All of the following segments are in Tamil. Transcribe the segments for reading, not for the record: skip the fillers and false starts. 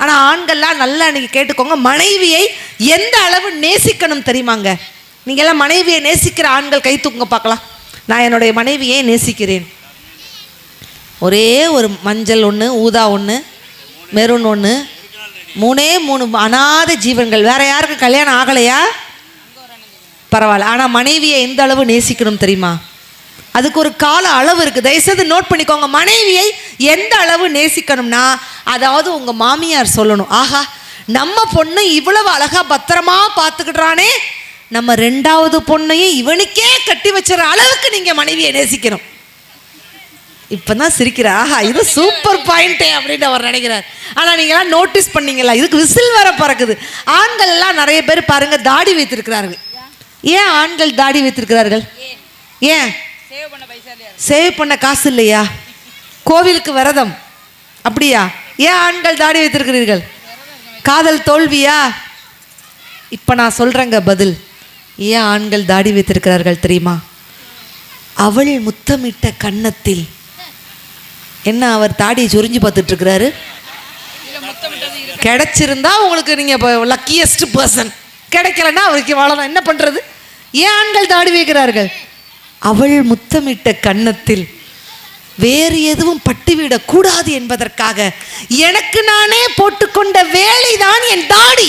ஆனால் ஆண்கள்லாம் நல்லா நீங்கள் கேட்டுக்கோங்க, மனைவியை எந்த அளவு நேசிக்கணும் தெரியுமாங்க? நீங்கள் எல்லாம் மனைவியை நேசிக்கிற ஆண்கள் கை தூக்குங்க பார்க்கலாம். நான் என்னுடைய மனைவியை நேசிக்கிறேன். ஒரே ஒரு மஞ்சள் ஒன்று, ஊதா ஒன்று, மெரூன் ஒன்று, 3 அநாத ஜீவன்கள். வேற யாருக்கும் கல்யாணம் ஆகலையா? பரவாயில்ல. ஆனால் மனைவியை எந்த அளவு நேசிக்கணும் தெரியுமா? அதுக்கு ஒரு கால அளவு இருக்குது. தயவுசெய்து நோட் பண்ணிக்கோங்க. மனைவியை எந்த அளவு நேசிக்கணும்னா, அதாவது உங்கள் மாமியார் சொல்லணும், ஆஹா நம்ம பொண்ணு இவ்வளவு அழகா பத்திரமா பார்த்துக்கிட்டானே, நம்ம 2வது பொண்ணையும் இவனுக்கே கட்டி வச்சுற அளவுக்கு நீங்கள் மனைவியை நேசிக்கணும். இப்போதான் சிரிக்கிறா, ஆஹா இது சூப்பர் பாயிண்டே அப்படின்னு அவர் நினைக்கிறார். ஆனால் நீங்களாம் நோட்டீஸ் பண்ணீங்களா, இதுக்கு விசில் வர பறக்குது. ஆண்கள் எல்லாம் நிறைய பேர் பாருங்க தாடி வைத்திருக்கிறார்கள். ஏன் ஆண்கள் தாடி வைத்திருக்கிறார்கள்? ஏன்? சேவ் பண்ண காசு இல்லையா? கோவிலுக்கு விரதம் அப்படியா? ஏன் ஆண்கள் தாடி வைத்திருக்கிறீர்கள்? காதல் தோல்வியா? இப்ப நான் சொல்றேங்க பதில். ஏன் ஆண்கள் தாடி வைத்திருக்கிறார்கள் தெரியுமா? அவள் முத்தமிட்ட கன்னத்தில். என்ன அவர் தாடியை சொரிஞ்சு பார்த்துட்டு இருக்கிறாரு? கிடைச்சிருந்தா உங்களுக்கு நீங்க லக்கியஸ்ட் பர்சன், கிடைக்கலன்னா அவருக்கு வாழலாம். என்ன பண்றது? ஏன் ஆண்கள் தாடி வைக்கிறார்கள்? அவள் முத்தமிட்ட கன்னத்தில் வேறு எதுவும் பட்டுவிடக் கூடாது என்பதற்காக எனக்கு நானே போட்டுக்கொண்ட வேலைதான் என் தாடி.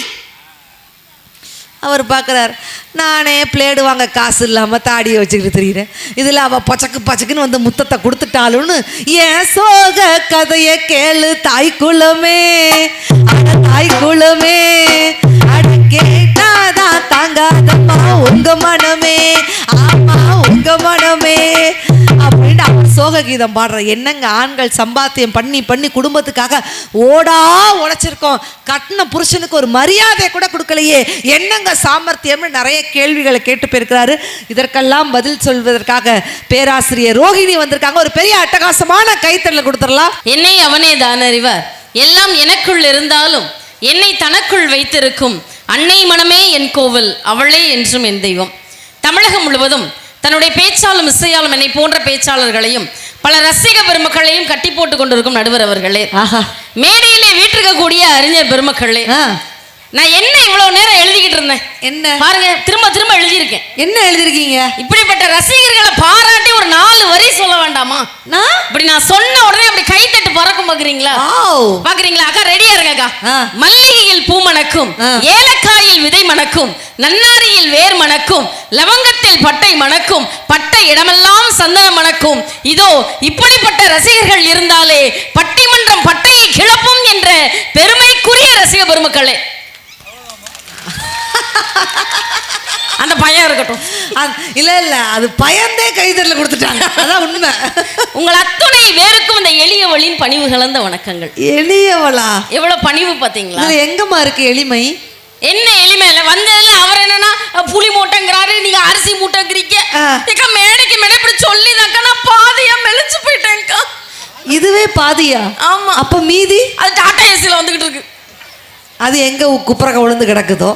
அவர் பார்க்குறார், நானே பிளேடு வாங்க காசு இல்லாமல் தாடியை வச்சுக்கிட்டு தெரியுறேன், இதில் அவள் பச்சக்குன்னு வந்து முத்தத்தை கொடுத்துட்டாலும்னு ஏன் சோக கதையை கேளு தாய்க்குளமே, தாய்க்குளமே அடி கேட்டாதான் தாங்காதம்மா உங்க மனமே, ஆமா உங்க மனமே அப்படின்னு அவர் சோக கீதம் பாடுற. என்னங்க ஆண்கள் சம்பாத்தியம் பண்ணி குடும்பத்துக்காக ஓடா உழைச்சிருக்கோம், கட்டின புருஷனுக்கு ஒரு மரியாதை கூட கொடுக்கலையே, என்னங்க சாமர்த்தியம்னு நிறைய கேள்விகளை கேட்டு போயிருக்கிறாரு. இதற்கெல்லாம் பதில் சொல்வதற்காக பேராசிரியர் ரோஹிணி வந்திருக்காங்க. ஒரு பெரிய அட்டகாசமான கைத்தறல கொடுத்துடலாம். என்னை அவனே தான் அறிவார், எல்லாம் எனக்குள் இருந்தாலும் என்னை தனக்குள் வைத்திருக்கும் அன்னை மனமே என் கோவில், அவளே என்றும் என் தெய்வம். தமிழகம் முழுவதும் தன்னுடைய பேச்சாலும் இசையாலும் என்னை போன்ற பேச்சாளர்களையும் பல ரசிக பெருமக்களையும் கட்டி போட்டு கொண்டிருக்கும் நடுவர் அவர்களே, மேடையிலே வீட்டிருக்கக்கூடிய அறிஞர் பெருமக்களே, நான் என்ன இவ்வளவு நேரம் எழுதிக்கிட்டு இருந்தேன், என்ன பாருங்க திரும்ப எழுதியிருக்கேன். என்ன எழுதிருக்கீங்க? இப்படிப்பட்ட ரசிகர்களை பாராட்டி ஒரு 4 வரி சொல்ல வேண்டாமா? இப்படி நான் சொன்ன உடனே அப்படி கைத்தட்டு பறக்கும் பாக்குறீங்களா? பாக்குறீங்களா? அக்கா ரெடியா இருங்கக்கா. மல்லிகையில் பூ மணக்கும், ஏலக்காயில் விதை மணக்கும், நன்னாரியில் வேர் மணக்கும், லவங்கத்தில் பட்டை மணக்கும், பட்டை இடமெல்லாம் சந்தனம் மணக்கும். இதோ இப்படிப்பட்ட ரசிகர்கள் இருந்தாலே பட்டிமன்றம் பட்டையை கிளப்பும் என்ற பெருமைக்குரிய ரசிக பெருமக்களே. அந்த பயம் இருக்கட்டும். இல்ல அது பயந்தே கைதறல கொடுத்துட்டாங்க, அதான் உண்மை. உங்கள் அத்துணை வேருக்கும் இந்த எளியவளின் பணிவு கலந்த வணக்கங்கள். எளியவளா? எவ்வளவு பணிவு பாத்தீங்களா? எங்கம்மா இருக்கு எளிமை? என்ன எளிமை இல்ல வந்ததுல அவர் என்னன்னா புளி மூட்டைங்கிறாரு, நீங்க அரிசி மூட்டைங்கிறீங்க. மேடைக்கு மேடை இப்படி சொல்லி தாக்கா நான் பாதியா மெலிச்சு போயிட்டேன்க்கா. இதுவே பாதியா? ஆமா. அப்ப மீதி அது டாடா ஏசில வந்துகிட்டு இருக்கு. அது எங்க குப்புறக விழுந்து கிடக்குதோ?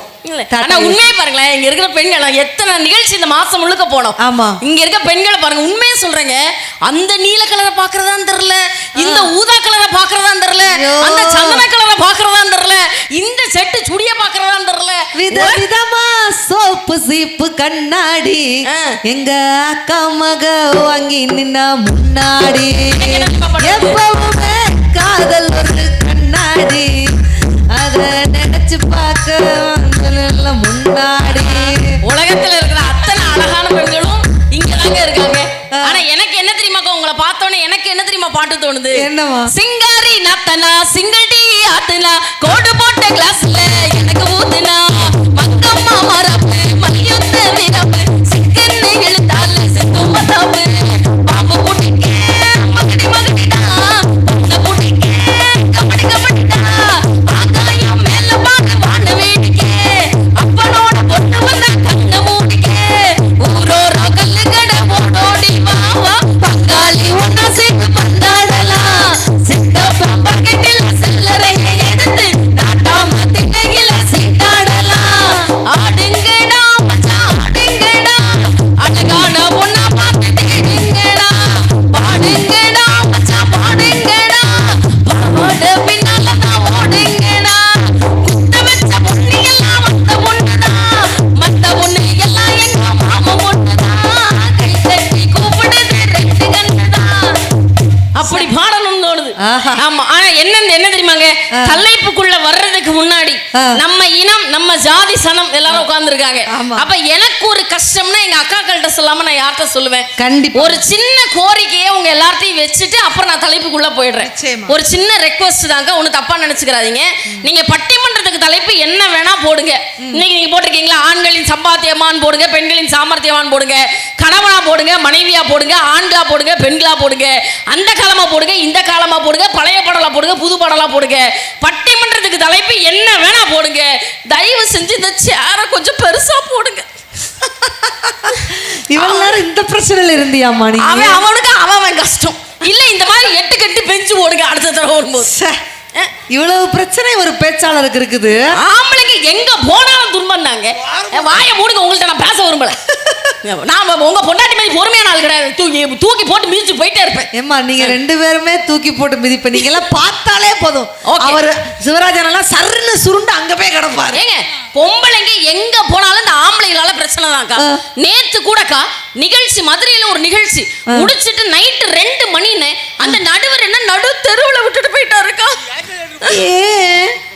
ஆனா உண்மையை பாருங்களேன், இங்க இருக்கிற பெண்கள் எத்தனை நிகழ்ச்சி இந்த மாசம் முழுக்க போனோம். ஆமா, இங்க இருக்க பெண்களை பாருங்க, உண்மையை சொல்றேங்க. அந்த நீல கலரை பாக்குறதான்னு தெரியல, இந்த ஊதா கலரை பாக்குறதான்னு தெரியல, அந்த சந்தன கலரை பாக்குறதான்னு தெரியல, இந்த செட்டு சுடிய பாக்குறதான்னு தெரியல, விதவிதமா சோப்பு சீப்பு கண்ணாடி எங்க அக்கா மக வாங்கி நின்னா முன்னாடி, எப்பவுமே காதல் ஒரு கண்ணாடி, அத நினைச்சு பார்க்க முன்னாடி. உலகத்துல இருக்கிற அத்தனை அழகான பெண்களும் இங்கதாங்க இருக்காங்க. ஆனா எனக்கு என்ன தெரியுமா, உங்களை பார்த்தோன்னே எனக்கு என்ன தெரியுமா பாட்டு தோணுது? என்னவா? சிங்காரி நாத்தனா சிங்கிள் டீ ஆத்துனா கோடு போட்ட கிளாஸ்ல எனக்கு ஊத்துனா மங்கம்மா மரப்பு மல்யுத்த வீரப்பு சிக்கன்னு இழுத்தால செத்தும் மதாப்பு பாம்பு போட்டிக்க மகடி மகடிடா பொண்ணை போட்டிக்க கபடி கபடிடா ஆகாயம் மேல பாக்கு வாழ வேடிக்க அப்பனோட பொண்ணு வந்த கண்ண மூடிக்க ஊரோர கல்லு கடை ஓடோடி வாவா பங்காளி ஒன்னா சேர்த்து பந்தாடலாம் சித்த பாம்பா கெட்டில செல்லற தலைப்புக்குள்ள வர்றதுக்கு முன்னாடி நம்ம இனம் நம்ம ஜாதி சனம் எல்லாரும் உட்கார்ந்துருக்காங்க. அப்ப எனக்கு ஒரு கஷ்டம்னா எங்க அக்காக்கள்கிட்ட சொல்லாம நான் யார்கிட்ட சொல்லுவேன்? கண்டிப்பா ஒரு சின்ன கோரிக்கையை உங்க எல்லார்ட்டையும் வச்சுட்டு அப்புறம் நான் தலைப்புக்குள்ள போயிடுறேன். ஒரு சின்ன ரெக்வஸ்ட் தாங்க, ஒண்ணு தப்பா நினைச்சுக்கிறாதீங்க. நீங்க பட்டிமன்றத்துக்கு தலைப்பு என்ன வேணா போடுங்க. இன்னைக்கு நீங்க போட்டிருக்கீங்களா, ஆண்களின் சம்பாத்தியமான் போடுங்க, பெண்களின் சாமர்த்தியமான் போடுங்க, கணவனா போடுங்க, மனைவியா போடுங்க, ஆண்களா போடுங்க, பெண்களா போடுங்க, அந்த காலமா போடுங்க, இந்த காலமா போடுங்க, பழைய பாடலா போடுங்க, புது பாடலா போடுங்க. பட்டிமன்றத்துக்கு தலைப்பு என்ன வேணா போடுங்க. தயவு செஞ்சு இந்த சேரை கொஞ்சம் பெருசா போடுங்க. இவ்வளவு நேரம் இந்த பிரச்சனையில இருந்தியாமா நீ? அவனுக்கு அவன் கஷ்டம் இல்ல, இந்த மாதிரி 8 கட்டு பெஞ்சு போடுங்க அடுத்த தடவை வரும்போது. இவ்வளவு பிரச்சனை ஒரு பேச்சாளருக்கு இருக்குது. ஆம்பளைக்கு எங்க போனாலும் துன்பம் தாங்க. வாயை மூடுங்க, உங்கள்ட்ட நான் பேச விரும்பல. நான் உங்க பொண்டாட்டி மாதிரி பொறுமையான ஆள் கிடையாது. தூக்கி போட்டு மிதிச்சு போயிட்டே இருப்பேன். ஏமா நீங்க 2 பேருமே தூக்கி போட்டு மிதிப்ப. நீங்க எல்லாம் பார்த்தாலே போதும், அவர் சிவராஜன் எல்லாம் சர்ன்னு சுருண்டு அங்க போய் கிடப்பாரு. ஏங்க பொம்பளைங்க எங்க போனாலும் இந்த ஆம்பளைங்களால பிரச்சனை தான்க்கா. நேத்து கூடக்கா நிகழ்ச்சி, மதுரையில ஒரு நிகழ்ச்சி முடிச்சிட்டு நைட்டு 2 மணின்னு அந்த நடுவர் என்ன நடு தெருவுல விட்டுட்டு போயிட்டாருக்கா.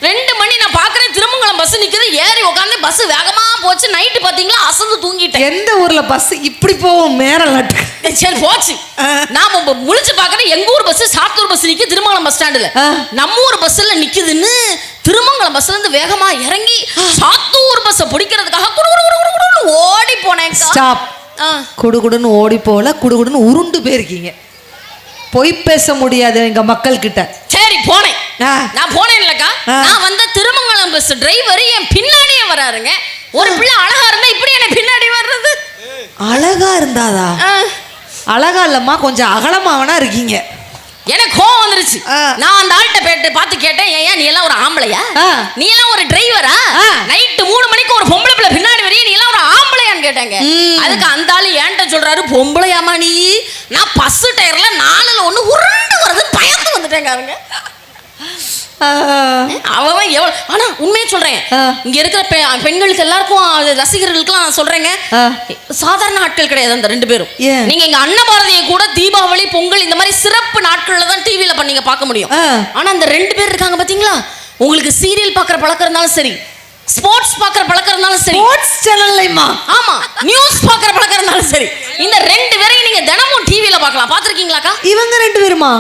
2 மணி நான் பாக்குறேன், திருமங்கலம் பஸ் நிக்குது, ஏறி உட்காந்து பஸ் வேகமா போச்சு. நைட்டு பாத்தீங்களா அசந்து தூங்கிட்டேன். எந்த ஊர்ல பஸ் இப்படி போகும்? மேரலாட்டு. சரி போச்சு. நாம முழிச்சு பாக்குறேன், எங்க ஊர் பஸ் சாத்தூர் பஸ் நிக்கு திருமங்கலம் பஸ் ஸ்டாண்டுல. நம்ம ஊர் பஸ்ல நிக்குதுன்னு திருமங்கலம் பஸ்ல இருந்து வேகமா இறங்கி சாத்தூர் பஸ் பிடிக்கிறதுக்காக ஓடி போனேன். ஸ்டாப். குடுகுடுன்னு ஓடி போல, குடுகுடுன்னு உருண்டு போயிருக்கீங்க. பொய் பேச முடியாது எங்க மக்கள் கிட்ட. சரி போனேன், நான் போனேன் இல்லக்கா. நான் வந்த திருமங்கலம் பஸ் டிரைவர் என் பின்னாடியே வராருங்க. ஒரு பிள்ளை அழகா இருந்தா இப்படி என்ன பின்னாடி வர்றது? அழகா இருந்தாதா? அழகா இல்லம்மா, கொஞ்சம் அகலமாவனா இருக்கீங்க. எனக்கு கோவம் வந்துருச்சு. நான் அந்த ஆள்கிட்ட பார்த்து கேட்டேன், ஏன் நீ எல்லாம் ஒரு ஆம்பளையா? நீ எல்லாம் ஒரு டிரைவரா? நைட்டு 3 மணிக்கு ஒரு பொம்பளை பிள்ளை பின்னாடி வரையும் நீ எல்லாம் ஒரு ஆம்பளையான்னு கேட்டாங்க. அதுக்கு அந்த ஆளு என்கிட்ட சொல்றாரு, பொம்பளையாமா நீ? நான் பஸ் டயர்ல 4ல் 1 உருண்டு வரது பயந்து வந்துட்டேங்க. அவன் எவ்வளவு, ஆனா உண்மையை சொல்றேன், இங்க இருக்கிற பெண்களுக்கு எல்லாருக்கும் ரசிகர்களுக்குலாம் நான் சொல்றேங்க, சாதாரண ஆட்கள் கிடையாது அந்த 2 பேரும். நீங்க எங்க அன்னபாரதியை கூட தீபாவளி, பொங்கல் இந்த மாதிரி சிறப்பு நாட்கள்ல தான் டிவில பண்ணீங்க பார்க்க முடியும். ஆனா அந்த 2 பேர் இருக்காங்க பாத்தீங்களா, உங்களுக்கு சீரியல் பாக்குற பழக்கம் இருந்தாலும் சரி, ஸ்போர்ட்ஸ் பாக்குற பழக்கம் இருந்தாலும் சரி, ஸ்போர்ட்ஸ் சேனல்லைமா, ஆமா நியூஸ் பாக்குற பழக்கம் இருந்தாலும் சரி, இந்த 2 பேரையும் நீங்க தினமும் டிவில பார்க்கலாம். பாத்திருக்கீங்களாக்கா? இவங்க 2 பேருமா?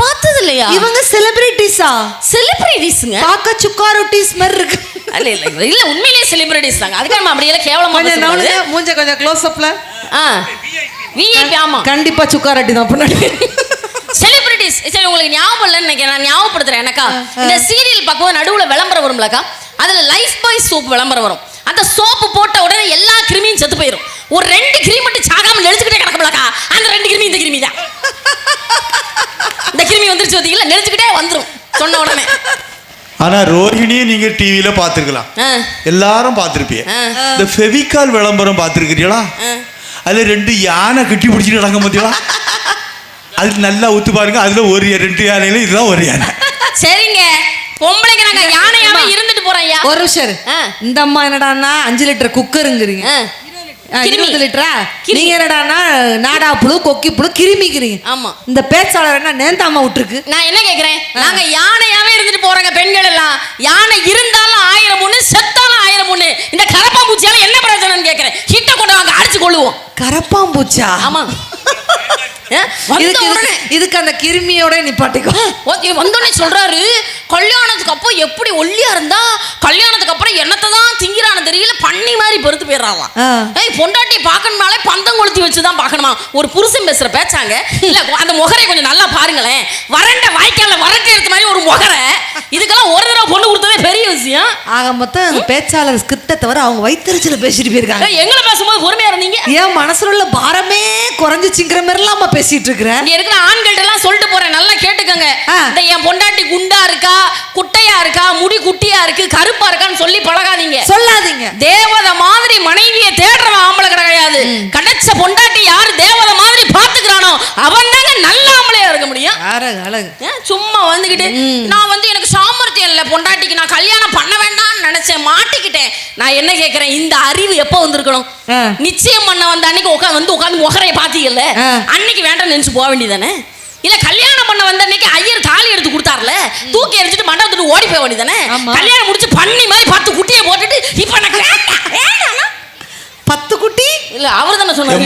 பார்த்தது இல்லையா? இவங்க செலிபிரிட்டிஸா? செலிபிரிட்டிஸ்ங்க. பாக்க சுக்கா ரொட்டிஸ் மாதிரி இருக்கு. இல்ல இல்ல இல்ல, உண்மையிலேயே செலிபிரிட்டிஸ் தாங்க. அதுக்கு நம்ம அப்படியே கேவலமா பேசக்கூடாது. மூஞ்ச கொஞ்சம் க்ளோஸ் அப்ல. விஐபி. ஆமா கண்டிப்பா சுக்கா ரொட்டி தான் பின்னாடி. செலிபிரிட்டிஸ். சரி உங்களுக்கு ஞாபகம் இல்லைன்னு நினைக்கிறேன், நான் ஞாபகப்படுத்துறேன். எனக்கா இந்த சீரியல் பார்க்கும்போது நடுவுல விளம்பரம் வரும்லக்கா, அதுல லைஃப் பாய் சோப் விளம்பரம் வரும். அந்த சோப்பு போட்ட உடனே எல்லா கிருமியும் செத்து போயிடும். ஒரு 2 கிருமி மட்டும் சாகாம நெளிச்சுக்கிட்டே கிடக்கும்லக்கா, அந்த 2 கிருமி இந்த கிருமி தான். இந்த கிருமி வந்துருச்சு பார்த்தீங்களா, நெளிச்சுக்கிட்டே வந்துடும் சொன்ன உடனே. ஆனா ரோஹிணியை நீங்க டிவியில பாத்துருக்கலாம், எல்லாரும் பாத்திருப்பீங்க. இந்த ஃபெவிகால் விளம்பரம் பாத்துருக்கீங்களா? அதுல 2 யானை கட்டி பிடிச்சிட்டு நடக்க பார்த்தீங்களா? அது நல்லா ஊத்து பாருங்க, அதுல 2 யானையில இதுதான் ஒரு யானை. சரிங்க, பொம்பளைக்கு நாங்க யானையாவே இருந்துட்டு போறோம். ஐயா ஒரு நிமிஷம், இந்த அம்மா என்னடான்னா 5 லிட்டர் குக்கருங்கிறீங்க, 20 லிட்டரா? நீங்க என்னடான்னா நாடா புழு, கொக்கி புழு, கிருமிக்கிறீங்க. ஆமா, இந்த பேச்சாளர் என்ன நேந்தாம விட்டுருக்கு. நான் என்ன கேக்குறேன், நாங்க யானையாவே இருந்துட்டு போறோங்க. பெண்கள் எல்லாம் யானை இருந்தாலும் 1000 ஒண்ணு, செத்தாலும் 1000 ஒண்ணு. இந்த கரப்பாம்பூச்சியால என்ன பிரச்சனைன்னு கேக்குறேன். கிட்ட கொண்டு வாங்க, அடிச்சு கொள்ளுவோம். கரப்பாம்பூச்சா? ஆமா. இதுக்கு அந்த கிருமியோட நிப்பாட்டிக்கோ. வந்தோடனே சொல்றாரு, கல்யாணத்துக்கு அப்போ எப்படி ஒல்லியா இருந்தா கல்யாணத்துக்கு அப்புறம் என்னத்தை தான் திங்கிறான்னு தெரியல, பண்ணி மாதிரி பெருத்து போயிடறாங்களாம். பொண்டாட்டி பார்க்கணும்னாலே பந்தம் கொளுத்தி வச்சுதான் பார்க்கணுமா. ஒரு புருஷன் பேசுற பேச்சாங்க. இல்ல அந்த முகரை கொஞ்சம் நல்லா பாருங்களேன், வறண்ட வாய்க்கால வறண்ட எடுத்த மாதிரி ஒரு முகரை. இதுக்கெல்லாம் ஒரு தடவை பொண்ணு கொடுத்ததே பெரிய விஷயம். ஆக மொத்தம் அந்த பேச்சாளர் ஸ்கிரிப்டை தவிர அவங்க வயிற்றுல பேசிட்டு போயிருக்காங்க. எங்களை பேசும்போது பொறுமையா இருந்தீங்க. ஏன் மனசுல உள்ள பாரமே குறைஞ்சிச்சுங்கிற மாதிரி எல்லாம் பேசிட்டு இருக்கிறேன். இங்க இருக்கிற ஆண்கள்ட்ட எல்லாம் சொல்லிட்டு போறேன், நல்லா கேட்டுக்கங்க. இந்த என் பொண்டாட்டி குண்டா இருக்கா, குட்டையா இருக்கா, முடி குட்டியா இருக்கு, கருப்பா இருக்கான்னு சொல்லி பழகாதீங்க, சொல்லாதீங்க. தேவதை மாதிரி மனைவியை தேடுறவன் ஆம்பளை கிடையாது. கிடைச்ச பொண்டாட்டி யாரு தேவதை மாதிரி பாத்துக்கிறானோ அவன் தாங்க நல்ல ஆம்பளையா இருக்க முடியும். சும்மா வந்துகிட்டு நான் எனக்கு சாமர்த்தியம் இல்ல பொண்டாட்டிக்கு, நான் கல்யாணம் பண்ண வேண்டாம்னு நினைச்சேன், மாட்டிக்கிட்டேன். நான் என்ன கேக்குறேன், இந்த அறிவு எப்ப வந்திருக்கணும்? நிச்சயம் பண்ண வந்த அன்னைக்கு உட்காந்து முகரைய பாத்தீங்கல்ல, அன்னைக்கு வேண்டாம் நினைச்சு போக வேண்டியதானே? இல்ல கல்யாணம் பண்ண வந்த அன்னைக்கு ஐயர் தாலி எடுத்து கொடுத்தாருல, தூக்கி எரிஞ்சிட்டு மண்டபத்துட்டு ஓடி போய் வேண்டியதானே. கல்யாணம் முடிச்சு பண்ணி மாதிரி 10 குட்டியை போட்டுட்டு இப்ப நான் 10 குட்டி இல்ல அவர் தானே சொன்னாரு.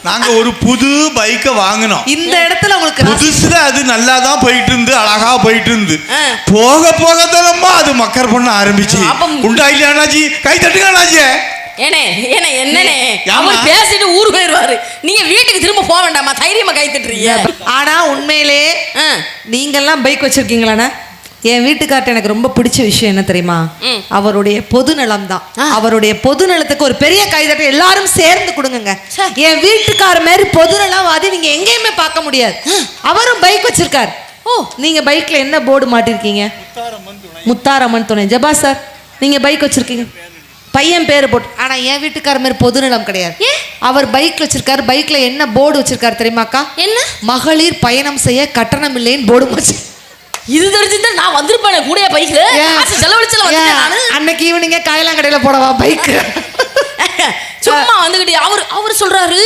நாங்க ஒரு புது பைக்கை வாங்கினோம். இந்த இடத்துல உங்களுக்கு புதுசுல அது நல்லா தான் போயிட்டு இருந்து, அழகா போயிட்டு இருந்து, போக போக தானம்மா அது மக்கர் பண்ண ஆரம்பிச்சு. உண்டா இல்லையா அண்ணாச்சி? கை தட்டுங்க அண்ணாச்சி. என்னனே அவர் பேசிட்டு ஊர் போயிருவாரு, நீங்க வீட்டுக்கு திரும்ப போக வேண்டாமா? தைரியமா கை தட்டுறீங்க. ஆனா உண்மையிலே நீங்க எல்லாம் பைக் வச்சிருக்கீங்களாண்ணா? என் வீட்டுக்கார்ட்ட எனக்கு ரொம்ப பிடிச்ச விஷயம் என்ன தெரியுமா? அவருடைய பொதுநலம் தான். அவருடைய பொதுநலத்துக்கு ஒரு பெரிய கைதட்டை எல்லாரும் சேர்ந்து கொடுங்க. என் வீட்டுக்கார மாதிரி பொதுநலவாதி நீங்க எங்கேயுமே பார்க்க முடியாது. அவரும் பைக் வச்சிருக்காரு. நீங்க பைக்ல என்ன போர்டு மாட்டிருக்கீங்க? முத்தாரம்மன் துணை. ஜபா சார், நீங்க பைக் வச்சிருக்கீங்க, பையன் பேரு போட்டு. ஆனா என் வீட்டுக்கார மாதிரி பொதுநலம் கிடையாது. அவர் பைக் வச்சிருக்காரு. பைக்ல என்ன போர்டு வச்சிருக்காரு தெரியுமாக்கா? என்ன? மகளிர் பயணம் செய்ய கட்டணம் இல்லைன்னு போர்டு வச்சு. இது தெரிஞ்சுதான் நான் வந்திருப்பேன் கூட பைக்ல. செலவழிச்சல வந்தேன் நானு. அன்னைக்கு ஈவினிங்க காயலாங்கடையில போடவா பைக்? சும்மா வந்துகிட்டு அவர் சொல்றாரு,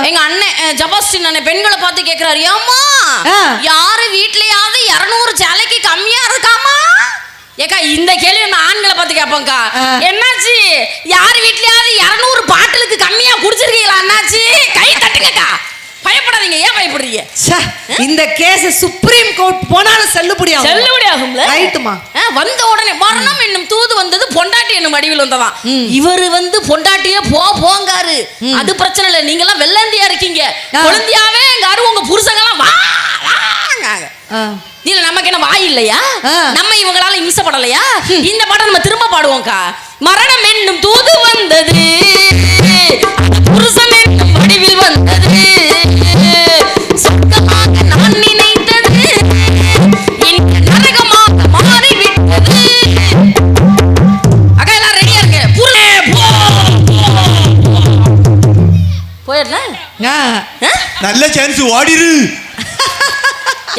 எங்க அண்ணன் ஜபாஸ்டின் அண்ணன் பெண்களை பார்த்து கேக்குறாரு, ஏம்மா யாரு வீட்லயாவது 200 சேலைக்கு கம்மியா இருக்காமா? ஏக்கா இந்த கேள்வி நான் ஆண்களை பார்த்து கேட்பேன்க்கா. என்னாச்சு, யாரு வீட்லயாவது 200 பாட்டிலுக்கு கம்மியா குடிச்சிருக்கீங்களா அண்ணாச்சி? கை தட்டுங்கக்கா. பயப்படாதீங்க. ஏன் பயப்படுறீங்க? இந்த கேஸ் சுப்ரீம் கோர்ட் போனாலும் செல்லுபடியாகும். செல்லுபடியாகும்ல. ரைட்டுமா. வந்த உடனே மரணம் என்னும் தூது வந்தது, பொண்டாட்டி என்னும் வடிவில் வந்ததான். இவரு வந்து பொண்டாட்டியே போங்காரு. அது பிரச்சனை இல்லை, நீங்க எல்லாம் வெள்ளந்தியா இருக்கீங்க, குழந்தையாவே எங்காரு உங்க புருஷங்கெல்லாம் வாங்க. இல்ல நமக்கு என்ன வாய் இல்லையா? நம்ம இவங்களால இம்சப்படலையா? இந்த பாடம் நம்ம திரும்ப பாடுவோம்க்கா. மரணம் என்னும் தூது வந்தது, புருஷன் என்னும் வடிவில் வந்தது, சொர்க்கமாக நான் நினைத்தது நரகமாக மாறிவிட்டது. அக்கா எல்லாம் ரெடியா இருக்கு. போயிடலாம். நல்ல சான்ஸ், ஓடிரு.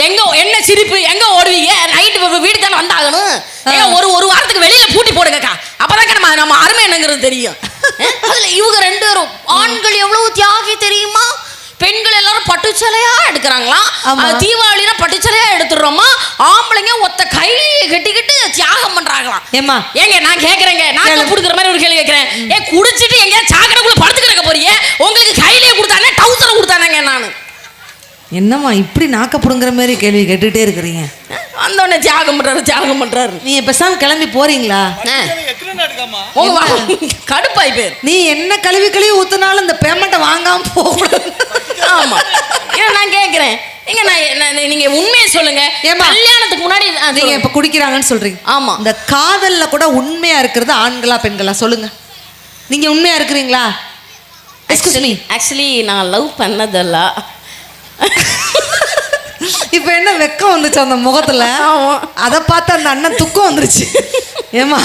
எங்க என்ன சிரிப்பு? எங்க ஓடுவீங்க? நைட்டு வீடு தானே வந்தாகணும். ஒரு வாரத்துக்கு வெளியில பூட்டி போடுங்கக்கா. அப்பதான் நம்ம அருமை என்னங்கிறது தெரியும். அதுல இவங்க 2 பேரும் ஆண்கள் எவ்வளவு தியாகி தெரியுமா? பெண்கள் எல்லாரும் பட்டுச்சலையா எடுக்கிறாங்களாம். தீபாவளினா பட்டுச்சலையா எடுத்துடுறோமா? ஆம்பளைங்க ஒத்த கை கட்டிக்கிட்டு தியாகம் பண்றாங்களாம். ஏமா ஏங்க நான் கேக்குறேங்க, நான் குடுக்குற மாதிரி ஒரு கேள்வி கேட்கிறேன். குடிச்சிட்டு எங்க சாக்கடைக்குள்ள படுத்து கிடக்க போறீங்க? உங்களுக்கு கையிலேயே கொடுத்தானே டவுசரை கொடுத்தானேங்க? நானு என்னம்மா இப்படி நாக்கப்படுங்கிற மாதிரி கேள்வி கேட்டுட்டே இருக்கிறீங்க? வந்தோடனே தியாகம் பண்றாரு. நீ பேசாம கிளம்பி போறீங்களா? கடுப்பாய் பேர். நீ என்ன கழுவி ஊத்துனாலும் இந்த பேமெண்ட்டை வாங்காம போக. ஆமா, நான் கேக்குறேன். நீங்க உண்மையை சொல்லுங்க. கல்யாணத்துக்கு முன்னாடி நீங்க இப்ப குடிக்கிறாங்கன்னு சொல்றீங்க. ஆமா, இந்த காதல்ல கூட உண்மையா இருக்கிறது ஆண்களா பெண்களா சொல்லுங்க? நீங்க உண்மையா இருக்கிறீங்களா? ஆக்சுவலி நான் லவ் பண்ணதல்ல. இப்ப என்ன வெக்கம் வந்துச்சு அந்த முகத்துல? அத பார்த்து அந்த அண்ணன் துக்கம் வந்துருச்சு. ஏமா,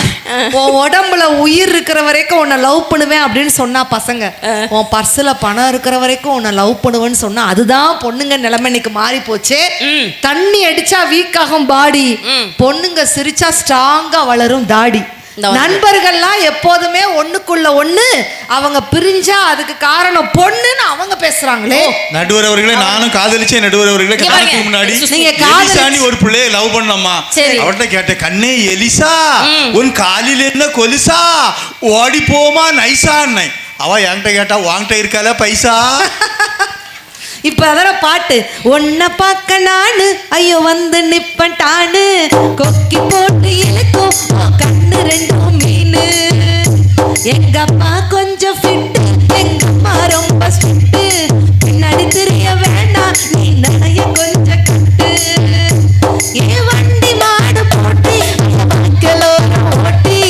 உன் உடம்புல உயிர் இருக்கிற வரைக்கும் உன்னை லவ் பண்ணுவேன் அப்படின்னு சொன்னா பசங்க, உன் பர்ஸ்ல பணம் இருக்கிற வரைக்கும் உன்னை லவ் பண்ணுவேன்னு சொன்னா அதுதான் பொண்ணுங்க நிலைமை இன்னைக்கு மாறி போச்சு. தண்ணி அடிச்சா வீக் ஆகும் பாடி, பொண்ணுங்க சிரிச்சா ஸ்ட்ராங்கா வளரும் தாடி. நண்பர்கள்லாம் எப்போதுமே ஒண்ணுக்குள்ள ஒண்ணு, அவங்க பிரிஞ்சா அதுக்கு காரணம் பொண்ணுன்னு அவங்க பேசுறாங்களே. நடுவர் அவர்களே, நானும் காதலிச்சேன். நடுவர் அவர்களே, கல்யாணத்துக்கு முன்னாடி எலிசானி ஒரு பிள்ளைய லவ் பண்ணம்மா. அவட்ட கேட்டேன், கண்ணே எலிசா, உன் காலில் என்ன கொலுசா, ஓடி போமா நைசா. அவ என்கிட்ட கேட்டா, வாங்கிட்ட இருக்கால பைசா. இப்ப அதோட பாட்டு, ஒன்ன பார்க்க நானு ஐயோ வந்து நிப்பட்டானு, கொக்கி போட்டு இழுக்கும் கண்ணு 2 மீனு, எங்க அப்பா கொஞ்சம் ஃபிட்டு, எங்க அம்மா ரொம்ப ஸ்ட்ரிக்ட்டு, பின்னாடி தெரிய வேண்டாம் நீ நிறைய கொஞ்சம் கட்டு, ஏன் வண்டி மாடு போட்டி மக்களோட ஓட்டி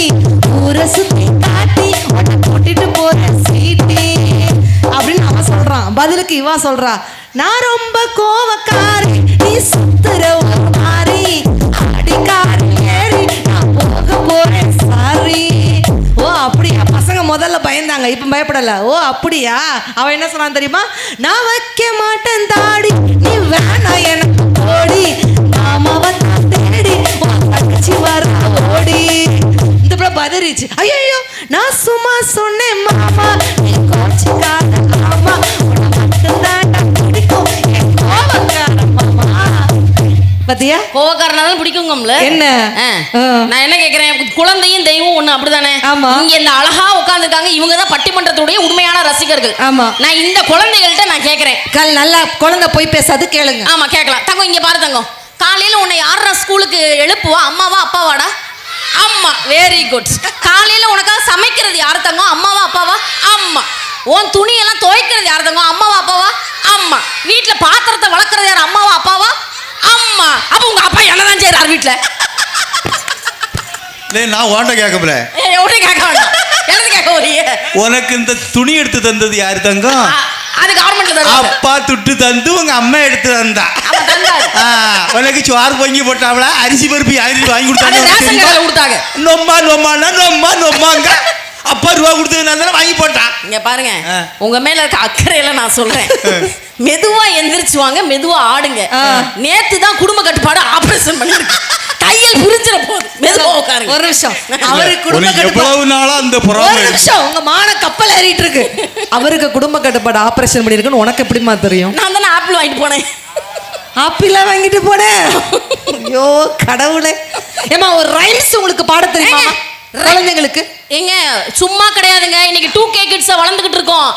ஊரை சுத்தி காட்டி உன்னை கூட்டிட்டு போற சீட்டி அப்படின்னு அவன் சொல்றான். பதிலுக்கு இவா சொல்றா, நான் ரொம்ப கோவக்காரி, நீ சுத்துற ஒரு மாறி, அடிக்காரி ஏறி நான் போக போறேன் சாரி. ஓ அப்படியா? பசங்க முதல்ல பயந்தாங்க, இப்ப பயப்படல. ஓ அப்படியா? அவன் என்ன சொன்னான் தெரியுமா? நான் வைக்க மாட்டேன் தாடி, நீ வேணா எனக்கு ஓடி, மாமாவை நான் தேடி தங்கச்சி வர ஓடி. இந்த பிள்ளை பதறிச்சு, ஐயோ நான் சும்மா சொன்னேன் மாமா, நீ கோச்சுக்காத ஆமா, உன்னை மட்டும் தான் பிடிக்கும் என் கோவக்கார பாத்தியா கோவக்காரனாலும் பிடிக்குங்கம்ல என்ன நான் என்ன கேக்குறேன், குழந்தையும் தெய்வம் ஒண்ணு அப்படிதானே? ஆமா. இங்க இந்த அழகா உட்கார்ந்துருக்காங்க, இவங்க தான் பட்டிமன்றத்துடைய உண்மையான ரசிகர்கள். ஆமா. நான் இந்த குழந்தைகள்கிட்ட நான் கேக்குறேன், நல்லா குழந்தை போய் பேசாது கேளுங்க. ஆமா கேட்கலாம். தங்கம் இங்க பாரு தங்கம், காலையில உன்னை யாரா ஸ்கூலுக்கு எழுப்புவா? அம்மாவா அப்பாவாடா? அம்மா. Very good. காலையில உனக்காக சமைக்கிறது யாரு தங்கம்? அம்மாவா அப்பாவா? அம்மா. உன் துணியெல்லாம் துவைக்கிறது யாரு தங்கம்? அம்மாவா அப்பாவா? அம்மா. வீட்டுல பாத்திரத்தை வளர்க்கறது யாரு? அம்மாவா அப்பாவா? அம்மா. அப்ப உங்க அப்பா என்னதான் செய்யறாரு வீட்டுல? நான் ஓண்ட கேட்கல, கேட்க வேண்டாம். எனக்கு கேட்க வரீங்க. உனக்கு இந்த துணி எடுத்து தந்தது யாரு தங்கம்? அது கவர்மெண்ட்ல தருவாங்க. அப்பா துட்டு தந்து உங்க அம்மா எடுத்து தந்தா. உனக்கு சோறு பொங்கி போட்டாவளா, அரிசி பருப்பு யாரு வாங்கி கொடுத்தாங்க? நொம்மா நொம்மானா நொம்மா நொம்மாங்க. அப்பா ரூபா கொடுத்ததுனால வாங்கி போட்டான். இங்க பாருங்க, உங்க மேல இருக்க அக்கறையில நான் சொல்றேன், மெதுவா எந்திரிச்சுவாங்க, மெதுவா ஆடுங்க. நேத்து தான் குடும்ப கட்டுப்பாடு ஆபரேஷன் பண்ணிருக்கு, கையில் புரிஞ்சிட போகுது, மெதுவா உட்காருங்க. ஒரு நிமிஷம், அவருக்கு குடும்ப எவ்வளவு நாளா அந்த ஒரு நிமிஷம், உங்க மான கப்பல் ஏறிட்டு இருக்கு. அவருக்கு குடும்ப கட்டுப்பாடு ஆபரேஷன் பண்ணிருக்குன்னு உனக்கு எப்படிமா தெரியும்? நான் தானே ஆப்பிள் வாங்கிட்டு போனேன். ஆப்பிளா வாங்கிட்டு போனேன்? ஐயோ கடவுளே. ஏமா ஒரு ரைம்ஸ் உங்களுக்கு பாட தெரியுமா குழந்தைங்களுக்கு? ஏங்க சும்மா கிடையாதுங்க, இன்னைக்கு 2K கிட்ஸ் வளர்ந்துகிட்டு இருக்கோம்.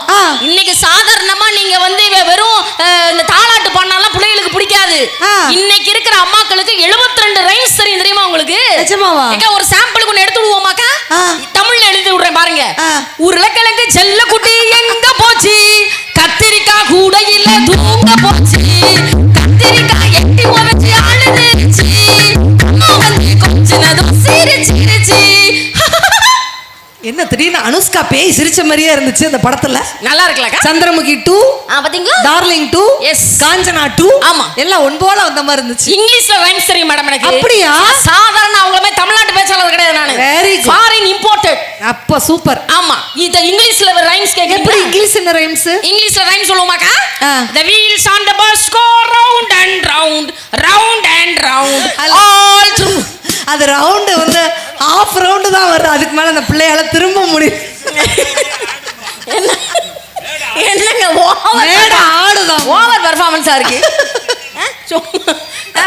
இன்னைக்கு சாதாரணமா நீங்க வந்து வெறும் இந்த தாலாட்டு பாடினாலாம் பிள்ளைகளுக்கு பிடிக்காது. இன்னைக்கு இருக்கிற அம்மாக்களுக்கு 72 ரைம்ஸ் தெரியுமா உங்களுக்கு? நிஜமாவா? ஒரு சாம்பிளுக்கு ஒன்று எடுத்து விடுவோமாக்கா? தமிழ்ல எழுதி விடுறேன் பாருங்க. உருளைக்கிழங்கு செல்ல குட்டி எங்க போச்சு, கத்திரிக்காய் கூட இல்ல தூங்க போச்சு, கத்திரிக்காய் எட்டி உதச்சி அழுதுச்சு, அம்மா வந்து கொஞ்சினதும் சிரிச்சிருச்சு. என்ன திடீர்னு அனுஷ்கா பேய் சிரிச்ச மாதிரியே இருந்துச்சு அந்த படத்துல. நல்லா இருக்குல்ல? சந்திரமுகி 2 பாத்தீங்களா, டார்லிங் 2, எஸ் காஞ்சனா 2, ஆமா எல்லாம் ஒன் போல வந்த மாதிரி இருந்துச்சு. இங்கிலீஷ்ல ரைம்ஸ் தெரியும் மேடம் எனக்கு. அப்படியா? சாதாரண அவங்கள மாதிரி தமிழ்நாட்டு பேச்சாளர் கிடையாது நானு. Very good. Foreign imported. அப்ப சூப்பர். ஆமா, இது இங்கிலீஷ்ல ரைம்ஸ் கேக்குறீங்க. எப்படி இங்கிலீஷ் என்ன ரைம்ஸ்? இங்கிலீஷ்ல rhymes சொல்லுமாக்கா? The wheels on the bus go round and round, round and round all through. அது ரவுண்ட் வந்து ஹாஃப் ரவுண்ட் தான் வருது, அதுக்கு மேல அந்த பிள்ளையால திரும்ப முடியும். என்னங்க ஆடுதான், ஓவர் பெர்ஃபார்மன்ஸா இருக்கு.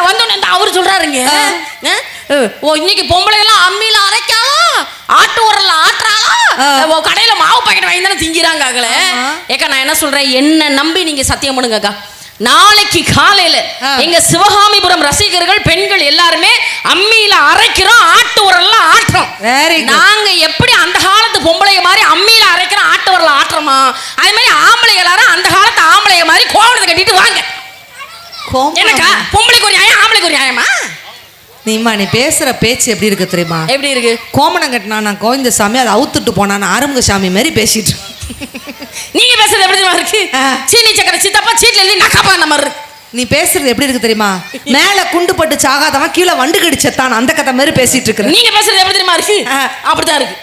வந்தோடனே அவர் சொல்றாருங்க, ஓ இன்னைக்கு பொம்பளை எல்லாம் அம்மியில அரைக்காலும் ஆட்டு உரல்ல ஆட்டுறாளா, கடையில மாவு பாக்கெட் வாங்கி தானே திங்கிறாங்க. ஏக்கா நான் என்ன சொல்றேன், என்ன நம்பி நீங்க சத்தியம் பண்ணுங்கக்கா, நாளைக்கு காலையில எங்க சிவகாமிபுரம் ரசிகர்கள் பெண்கள் எல்லாருமே அம்மியில அரைக்கிறோம், ஆட்டு உரல்ல ஆட்டுறோம். நாங்க எப்படி அந்த காலத்து பொம்பளைய மாதிரி அம்மியில அரைக்கிறோம், ஆட்டு உரல்ல ஆட்டுறோமா, அதே மாதிரி ஆம்பளை எல்லாரும் அந்த காலத்து ஆம்பளைய மாதிரி கோவணத்தை கட்டிட்டு வாங்க. எனக்கா பொம்பளைக்கு ஒரு நியாயம், ஆம்பளைக்கு ஒரு நியாயமா? நீமா நீ பேசுற பேச்சு எப்படி இருக்கு தெரியுமா? எப்படி இருக்கு? கோமணம் கட்டினா நான் கோவிந்த சாமி, அதை அவுத்துட்டு போனா ஆறுமுக சாமி மாதிரி பேசிட்டு. நீங்க பேசுறது எப்படி தெரியுமா இருக்கு? சீனி சக்கரை சித்தப்பா சீட்ல எழுதி நக்காப்பா அந்த மாதிரி இருக்கு. நீ பேசுறது எப்படி இருக்கு தெரியுமா? மேல குண்டு பட்டு சாகாதவன் கீழே வண்டு கடிச்சத்தான் அந்த கதை மாதிரி பேசிட்டு இருக்கு. நீங்க பேசுறது எப்படி தெரியுமா இருக்கு? அப்படிதான் இருக்கு.